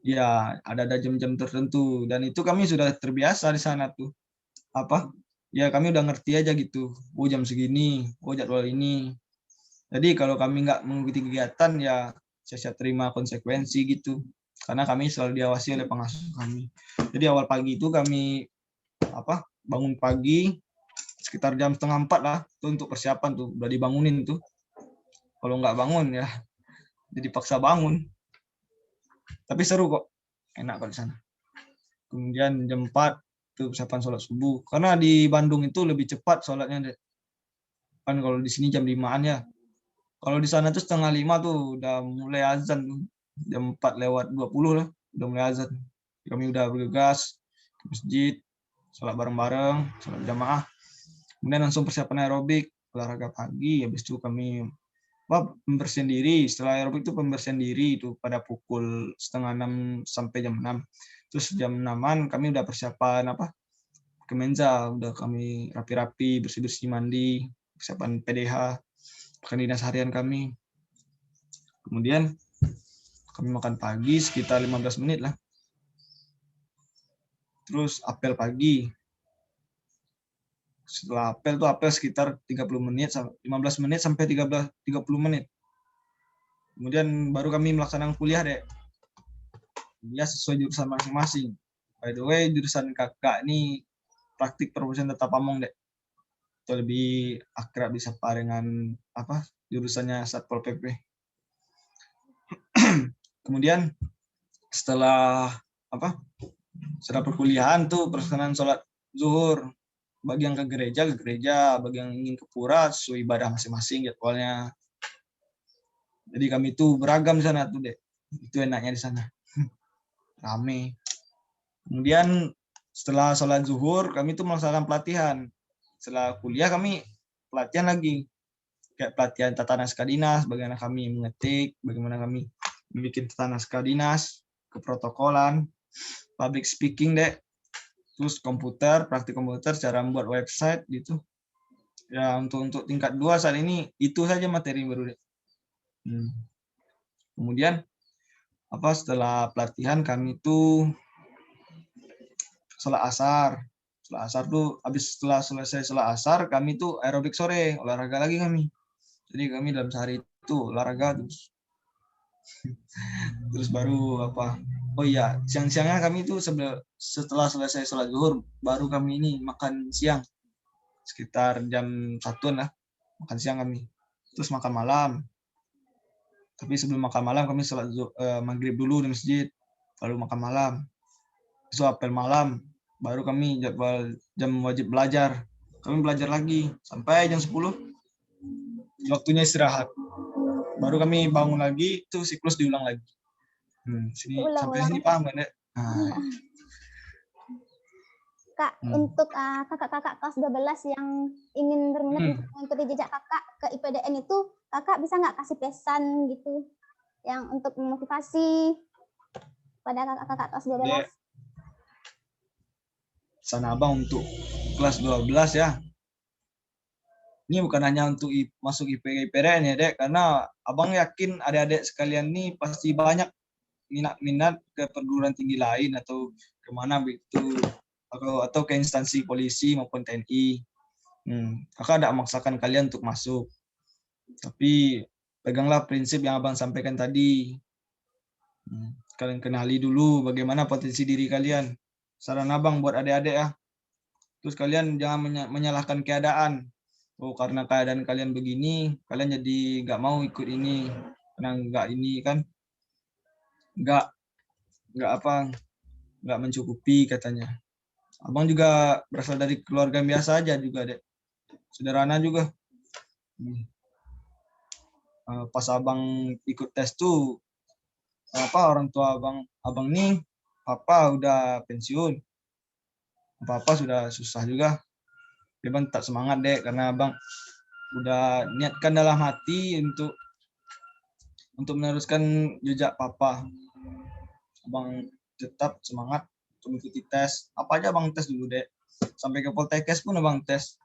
Ya, ada jam-jam tertentu dan itu kami sudah terbiasa di sana tuh. Ya kami udah ngerti aja gitu. Oh jam segini, oh jadwal ini. Jadi kalau kami nggak mengikuti kegiatan ya saya terima konsekuensi gitu. Karena kami selalu diawasi oleh pengasuh kami. Jadi awal pagi itu kami bangun pagi sekitar jam 3:30 lah tuh untuk persiapan tuh udah dibangunin tuh. Kalau nggak bangun ya jadi paksa bangun. Tapi seru kok, enak kok di sana. Kemudian jam 4 tuh persiapan sholat subuh. Karena di Bandung itu lebih cepat sholatnya. Kan kalau di sini jam 5-an ya. Kalau di sana tuh 4:30 tuh udah mulai azan tuh. Jam 4:20 lah udah mulai azan. Kami udah bergegas ke masjid, sholat bareng-bareng, sholat jamaah. Kemudian langsung persiapan aerobik, olahraga pagi. Habis itu kami pembersihan diri. Setelah aerobik itu pembersihan diri itu pada pukul 5:30 sampai jam 6. Terus jam 6-an kami udah persiapan ke menza, udah kami rapi-rapi, bersih-bersih mandi, persiapan PDH, pekan dinas harian kami. Kemudian kami makan pagi sekitar 15 menit lah. Terus apel pagi. Setelah apel sekitar 30 menit, 15 menit sampai 30 menit. Kemudian baru kami melaksanakan kuliah Dek. Kuliah sesuai jurusan masing-masing. By the way, jurusan kakak ini praktik perumusan tata pamong Dek. Itu lebih akrab disapa dengan jurusannya Satpol PP. Kemudian setelah perkuliahan tuh pelaksanaan sholat zuhur. Bagi yang ke gereja, bagi yang ingin ke pura sesuai ibadah masing-masing jadwalnya. Jadi kami tuh beragam di sana tuh Dek. Itu enaknya di sana. Rame. Kemudian setelah sholat zuhur kami tuh melaksanakan pelatihan. Setelah kuliah kami pelatihan lagi, kayak pelatihan tata naskah dinas, bagaimana kami mengetik, bagaimana kami membuat tata naskah dinas, keprotokolan, public speaking deh, terus komputer, praktik komputer, cara membuat website gitu. Ya untuk tingkat 2 saat ini itu saja materi baru deh. Kemudian setelah pelatihan kami tuh sholat asar. Sholat asar tuh setelah selesai sholat asar kami tuh aerobik sore, olahraga lagi kami. Jadi kami dalam sehari itu olahraga terus baru oh iya, siang-siangnya kami tuh setelah selesai sholat zuhur baru kami ini makan siang sekitar jam 1-an lah, makan siang kami. Terus makan malam. Tapi sebelum makan malam kami sholat maghrib dulu di masjid, lalu makan malam. Terus apel malam, baru kami jadwal jam wajib belajar. Kami belajar lagi sampai jam 10. Waktunya istirahat. Baru kami bangun lagi, itu siklus diulang lagi. Sampai sini paham kan ya? Kak, untuk kakak-kakak kelas 12 yang ingin berminat mengikuti jejak kakak ke IPDN itu, kakak bisa nggak kasih pesan gitu yang untuk memotivasi pada kakak-kakak kelas 12? Pesan abang untuk kelas 12 ya. Ini bukan hanya untuk masuk IPDN ya, Dek, karena abang yakin adik-adik sekalian ini pasti banyak minat ke perguruan tinggi lain atau kemana begitu, atau ke instansi polisi maupun TNI. Kakak tidak memaksakan kalian untuk masuk, tapi peganglah prinsip yang abang sampaikan tadi. Kalian kenali dulu bagaimana potensi diri kalian. Saran abang buat adik-adik ya. Terus kalian jangan menyalahkan keadaan. Oh, karena keadaan kalian begini, kalian jadi nggak mau ikut ini, karena nggak ini kan, nggak mencukupi katanya. Abang juga berasal dari keluarga biasa aja juga, Dek. Sederhana juga. Pas abang ikut tes tuh, orang tua abang nih, papa udah pensiun, papa sudah susah juga. Dia bang tak semangat, Dek, karena abang udah niatkan dalam hati untuk meneruskan jejak papa. Abang tetap semangat untuk mengikuti tes. Apa aja abang tes dulu, Dek. Sampai ke Poltekkes pun abang tes.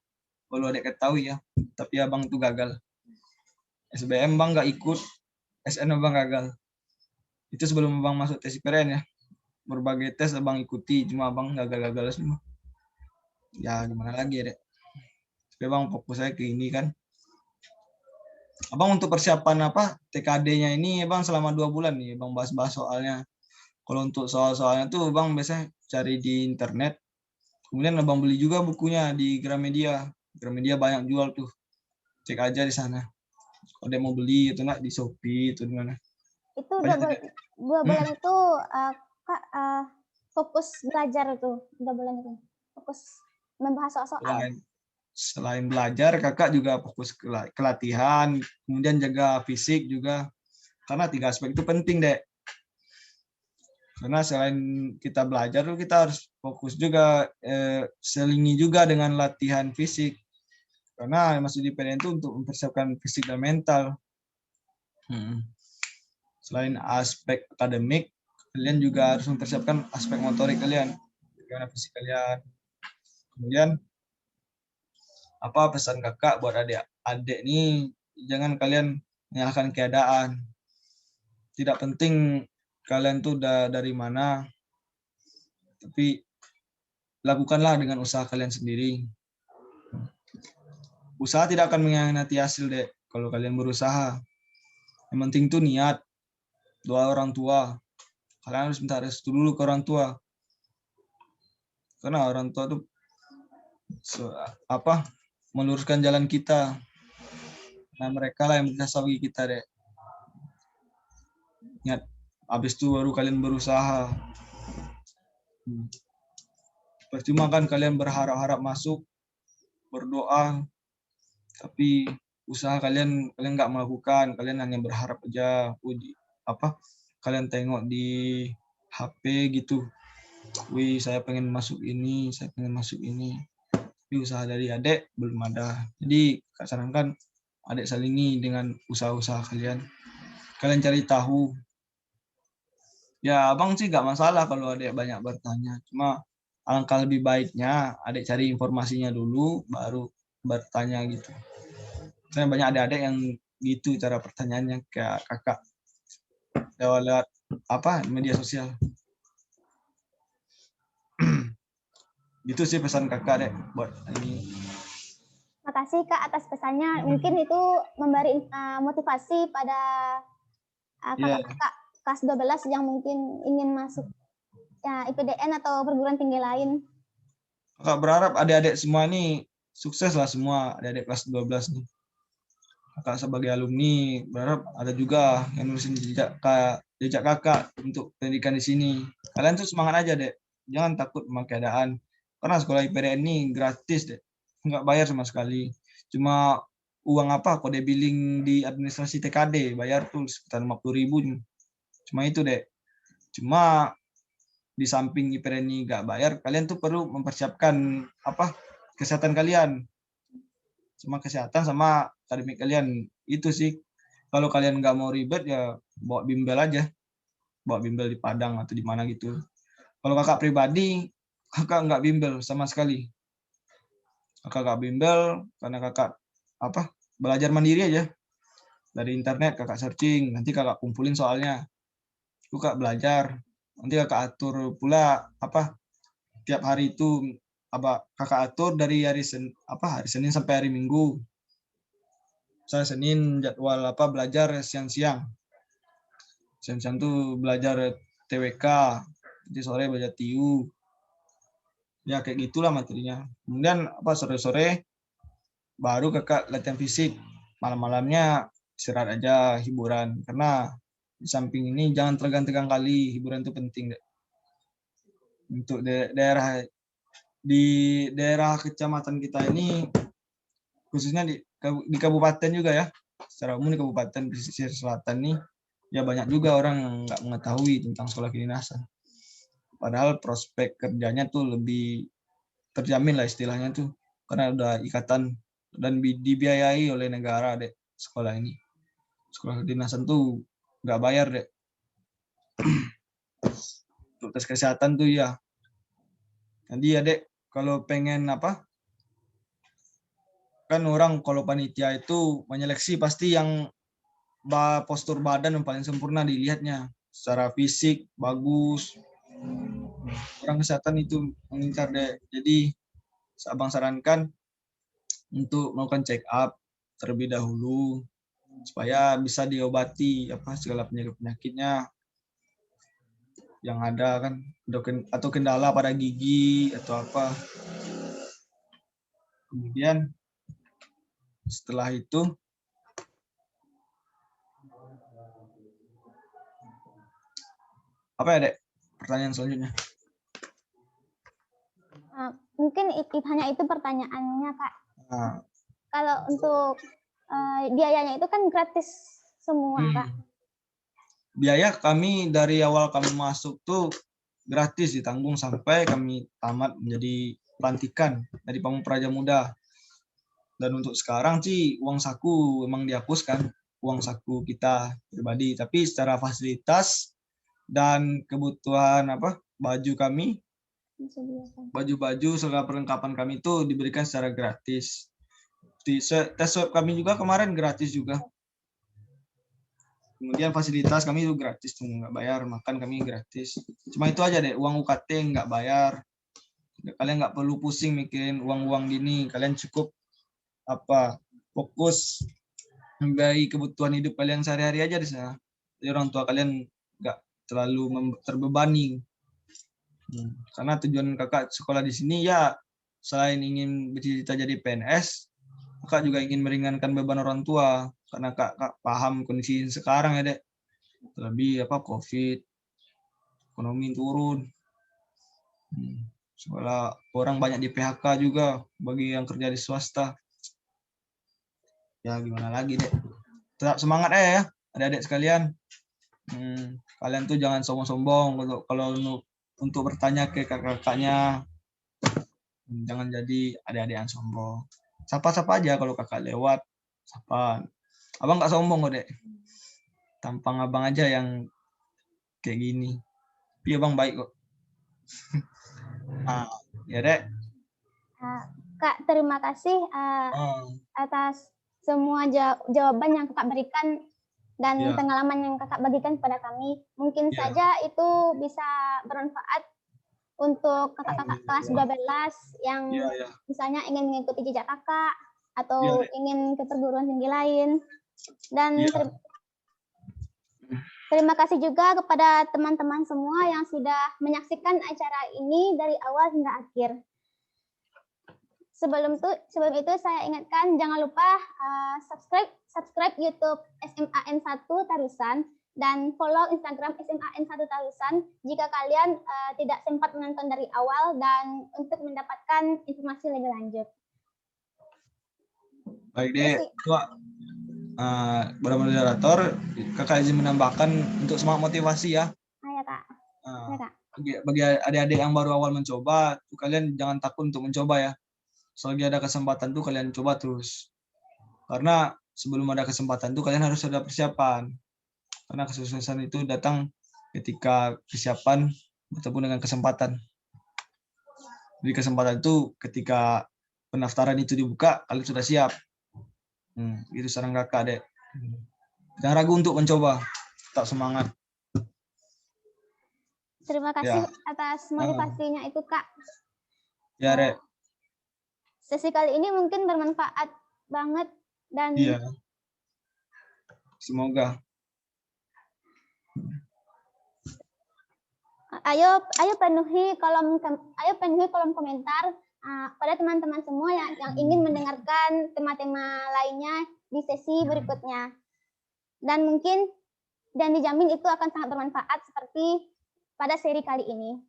Kalau Dek ketahui ya. Tapi abang tuh gagal. SBM bang nggak ikut, SN abang gagal. Itu sebelum abang masuk tes IPDN ya. Berbagai tes abang ikuti, cuma abang gagal-gagal semua. Ya gimana lagi ya, Dek. Tapi abang fokus saya ke ini kan. Abang untuk persiapan TKD-nya ini abang selama 2 bulan nih abang bahas-bahas soalnya. Kalau untuk soal-soalnya tuh abang biasanya cari di internet. Kemudian abang beli juga bukunya di Gramedia. Gramedia banyak jual tuh. Cek aja di sana. Kalau dia mau beli itu di Shopee itu di mana. Itu 2 bulan itu Kak fokus belajar tuh 2 bulan itu. Fokus membahas soal-soal. Selain belajar, kakak juga fokus ke latihan, kemudian jaga fisik juga. Karena 3 aspek itu penting, Dek. Karena selain kita belajar, kita harus fokus juga, selingi juga dengan latihan fisik. Karena masuk di PDN itu untuk mempersiapkan fisik dan mental. Selain aspek akademik, kalian juga harus mempersiapkan aspek motorik kalian. Bagaimana fisik kalian. Kemudian, pesan kakak buat adik-adik nih, jangan kalian menyalahkan keadaan. Tidak penting kalian tuh dari mana, tapi lakukanlah dengan usaha kalian sendiri. Usaha tidak akan mengkhianati hasil, Dek, kalau kalian berusaha. Yang penting tuh niat, doa orang tua. Kalian harus minta restu dulu ke orang tua. Karena orang tua tuh meluruskan jalan kita. Nah, mereka lah yang bisa bagi kita, Dek. Ingat, habis itu baru kalian berusaha. Percuma kan kalian berharap-harap masuk, berdoa, tapi usaha kalian nggak melakukan, kalian hanya berharap aja. Kalian tengok di HP gitu. wih saya pengen masuk ini, saya pengen masuk ini. Tapi usaha dari adik belum ada. Jadi Kak sarankan adik salingi dengan usaha-usaha kalian. Kalian cari tahu. Ya abang sih nggak masalah kalau adik banyak bertanya. Cuma alangkah lebih baiknya adik cari informasinya dulu, baru bertanya gitu. Karena banyak adik-adik yang gitu cara pertanyaannya kayak kakak lewat media sosial. Gitu sih pesan kakak deh buat ini. Makasih Kak atas pesannya. Mungkin itu memberi motivasi pada kakak-kakak kelas 12 yang mungkin ingin masuk IPDN atau perguruan tinggi lain. Kakak berharap adik-adik semua ini sukses lah semua adik-adik kelas 12 nih. Kakak sebagai alumni berharap ada juga yang nulisin jejak kakak untuk pendidikan di sini. Kalian tuh semangat aja deh. Jangan takut sama keadaan. Karena sekolah IPDN ini gratis deh. Nggak bayar sama sekali. Cuma uang kode billing di administrasi TKD bayar tuh sekitar 50.000. Cuma itu deh. Cuma di samping IPDN ini nggak bayar, kalian tuh perlu mempersiapkan kesehatan kalian. Cuma kesehatan sama akademik kalian. Itu sih. Kalau kalian nggak mau ribet ya bawa bimbel aja. Bawa bimbel di Padang atau di mana gitu. Kalau kakak pribadi, kakak nggak bimbel sama sekali. Kakak nggak bimbel karena kakak belajar mandiri aja. Dari internet kakak searching, nanti kakak kumpulin soalnya. Kakak belajar, nanti kakak atur pula tiap hari itu kakak atur dari hari Senin sampai hari Minggu. Saya Senin jadwal belajar siang-siang. Siang-siang tuh belajar TWK, nanti sore belajar TIU. Ya kayak gitulah materinya. Kemudian sore-sore baru kakak latihan fisik. Malam-malamnya istirahat aja, hiburan. Karena di samping ini jangan tegang-tegang kali, hiburan itu penting deh. Untuk di daerah kecamatan kita ini, khususnya di kabupaten juga ya, secara umum di kabupaten pesisir selatan nih, ya banyak juga orang yang nggak mengetahui tentang sekolah kedinasan. Padahal prospek kerjanya tuh lebih terjamin lah istilahnya tuh, karena udah ikatan dan dibiayai oleh negara deh sekolah ini. Sekolah kedinasan tuh nggak bayar deh. Untuk tes kesehatan tuh ya. Nanti ya dek, kalau pengen kan orang kalau panitia itu menyeleksi pasti yang postur badan yang paling sempurna dilihatnya. Secara fisik bagus. Orang kesehatan itu mengincar deh. Jadi abang sarankan untuk melakukan check up terlebih dahulu supaya bisa diobati segala penyakitnya yang ada kan, atau kendala pada gigi atau Kemudian setelah itu apa ya dek pertanyaan selanjutnya? Mungkin hanya itu pertanyaannya Kak. Kalau untuk biayanya itu kan gratis semua Kak. Biaya kami dari awal kami masuk tuh gratis, ditanggung sampai kami tamat menjadi pelantikan dari Pamupraja Muda. Dan untuk sekarang sih uang saku emang dihapuskan, uang saku kita pribadi, tapi secara fasilitas dan kebutuhan baju kami, baju-baju serta perlengkapan kami itu diberikan secara gratis. Tes swab kami juga kemarin gratis juga. Kemudian fasilitas kami itu gratis, nggak bayar, makan kami gratis. Cuma itu aja deh, uang UKT nggak bayar. Kalian nggak perlu pusing mikirin uang-uang gini. Kalian cukup fokus membiayai kebutuhan hidup kalian sehari-hari aja di sana. Jadi orang tua kalian nggak terlalu terbebani. Karena tujuan kakak sekolah di sini ya selain ingin bercita-cita jadi PNS, kakak juga ingin meringankan beban orang tua. Karena kakak paham kondisi sekarang ya dek, terlebih COVID, ekonomi turun, soalnya orang banyak di PHK juga bagi yang kerja di swasta. Ya gimana lagi dek, tetap semangat ya adik-adik sekalian. Kalian tuh jangan sombong-sombong kalau untuk bertanya ke kakak-kakaknya. Jangan jadi adik-adik yang sombong. Sapa-sapa aja kalau kakak lewat. Sapa. Abang nggak sombong kok, Dek. Tampang abang aja yang kayak gini. Tapi abang baik kok. Ya, Dek. Kak, terima kasih atas semua jawaban yang kakak berikan dan pengalaman yang kakak bagikan kepada kami. Mungkin saja itu bisa bermanfaat untuk kakak-kakak kelas 12 yang misalnya ingin mengikuti jejak kakak atau ingin ke perguruan tinggi lain. Dan terima kasih juga kepada teman-teman semua yang sudah menyaksikan acara ini dari awal hingga akhir. Sebelum itu saya ingatkan jangan lupa subscribe YouTube SMA N1 Tarusan dan follow Instagram SMA N1 Tarusan jika kalian tidak sempat menonton dari awal dan untuk mendapatkan informasi lebih lanjut. Baik, Dek. Para moderator, kakak izin menambahkan untuk semangat motivasi ya. Ya, Kak. Bagi adik-adik yang baru awal mencoba, kalian jangan takut untuk mencoba ya. Selagi ada kesempatan tuh kalian coba terus. Karena sebelum ada kesempatan tuh kalian harus ada persiapan. Karena kesuksesan itu datang ketika persiapan bertemu dengan kesempatan. Jadi kesempatan itu ketika pendaftaran itu dibuka, kalian sudah siap. Itu saran kakak, Dek. Jangan ragu untuk mencoba. Tetap semangat. Terima kasih atas motivasinya itu, Kak. Ya, Dek. Sesi kali ini mungkin bermanfaat banget dan semoga. Ayo penuhi kolom komentar pada teman-teman semua yang ingin mendengarkan tema-tema lainnya di sesi berikutnya. Dan mungkin dijamin itu akan sangat bermanfaat seperti pada seri kali ini.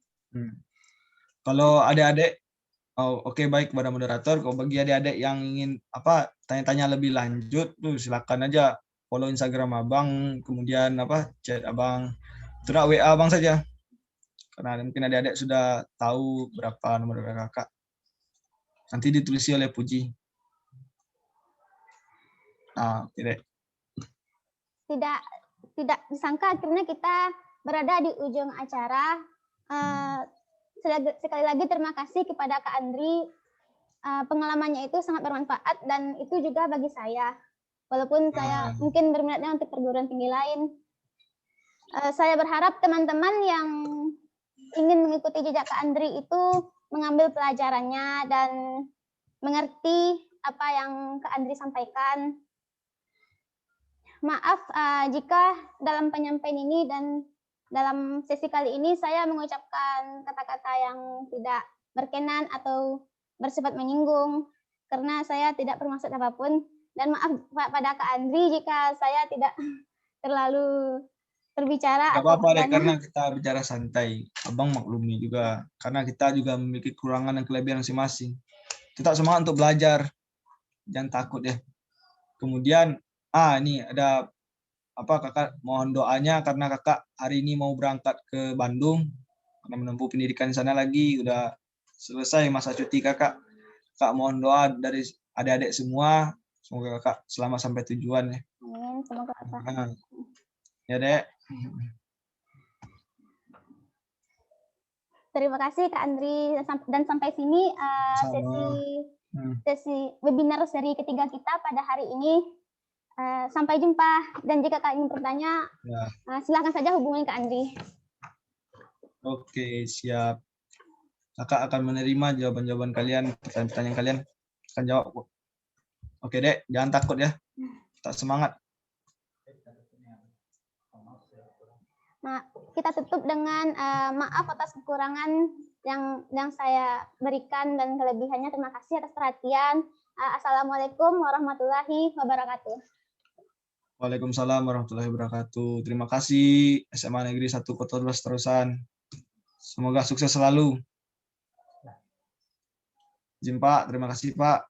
Kalau adik-adik, baik kepada moderator. Kalau bagi adik-adik yang ingin tanya-tanya lebih lanjut, tuh silakan aja follow Instagram abang, kemudian chat abang, terus WA abang saja. Karena mungkin adik-adik sudah tahu berapa nomor WA kakak. Nanti ditulis oleh Puji. Tidak disangka akhirnya kita berada di ujung acara. Sekali lagi terima kasih kepada Kak Andri. Pengalamannya itu sangat bermanfaat dan itu juga bagi saya. Walaupun saya mungkin berminatnya untuk perguruan tinggi lain. Saya berharap teman-teman yang ingin mengikuti jejak Kak Andri itu mengambil pelajarannya dan mengerti apa yang Kak Andri sampaikan. Maaf jika dalam penyampaian ini dan dalam sesi kali ini saya mengucapkan kata-kata yang tidak berkenan atau bersifat menyinggung karena saya tidak bermaksud apapun. Dan maaf pada Kak Andri jika saya tidak terlalu berbicara. Gak apa-apa deh, karena kita bicara santai. Abang maklumi juga, karena kita juga memiliki kekurangan dan kelebihan masing-masing. Tetap semangat untuk belajar, jangan takut ya. Kemudian, ini ada kakak mohon doanya karena kakak hari ini mau berangkat ke Bandung karena menempuh pendidikan di sana lagi, udah selesai masa cuti kakak. Kak mohon doa dari adik-adik semua, semoga kakak selamat sampai tujuan ya. Amin, semoga kakak. Ya, Dek. Terima kasih Kak Andri, dan sampai sini sesi webinar seri ketiga kita pada hari ini. Sampai jumpa, dan jika Kak ingin bertanya, silakan saja hubungi Kak Andri. Oke, siap. Kakak akan menerima jawaban-jawaban kalian, pertanyaan-pertanyaan kalian akan jawab. Oke, Dek, jangan takut ya. Tetap semangat. Kita tutup dengan maaf atas kekurangan yang saya berikan dan kelebihannya. Terima kasih atas perhatian. Assalamualaikum warahmatullahi wabarakatuh. Waalaikumsalam warahmatullahi wabarakatuh. Terima kasih SMA Negeri 1 Kota 12 Tarusan. Semoga sukses selalu. Izin Pak, terima kasih Pak.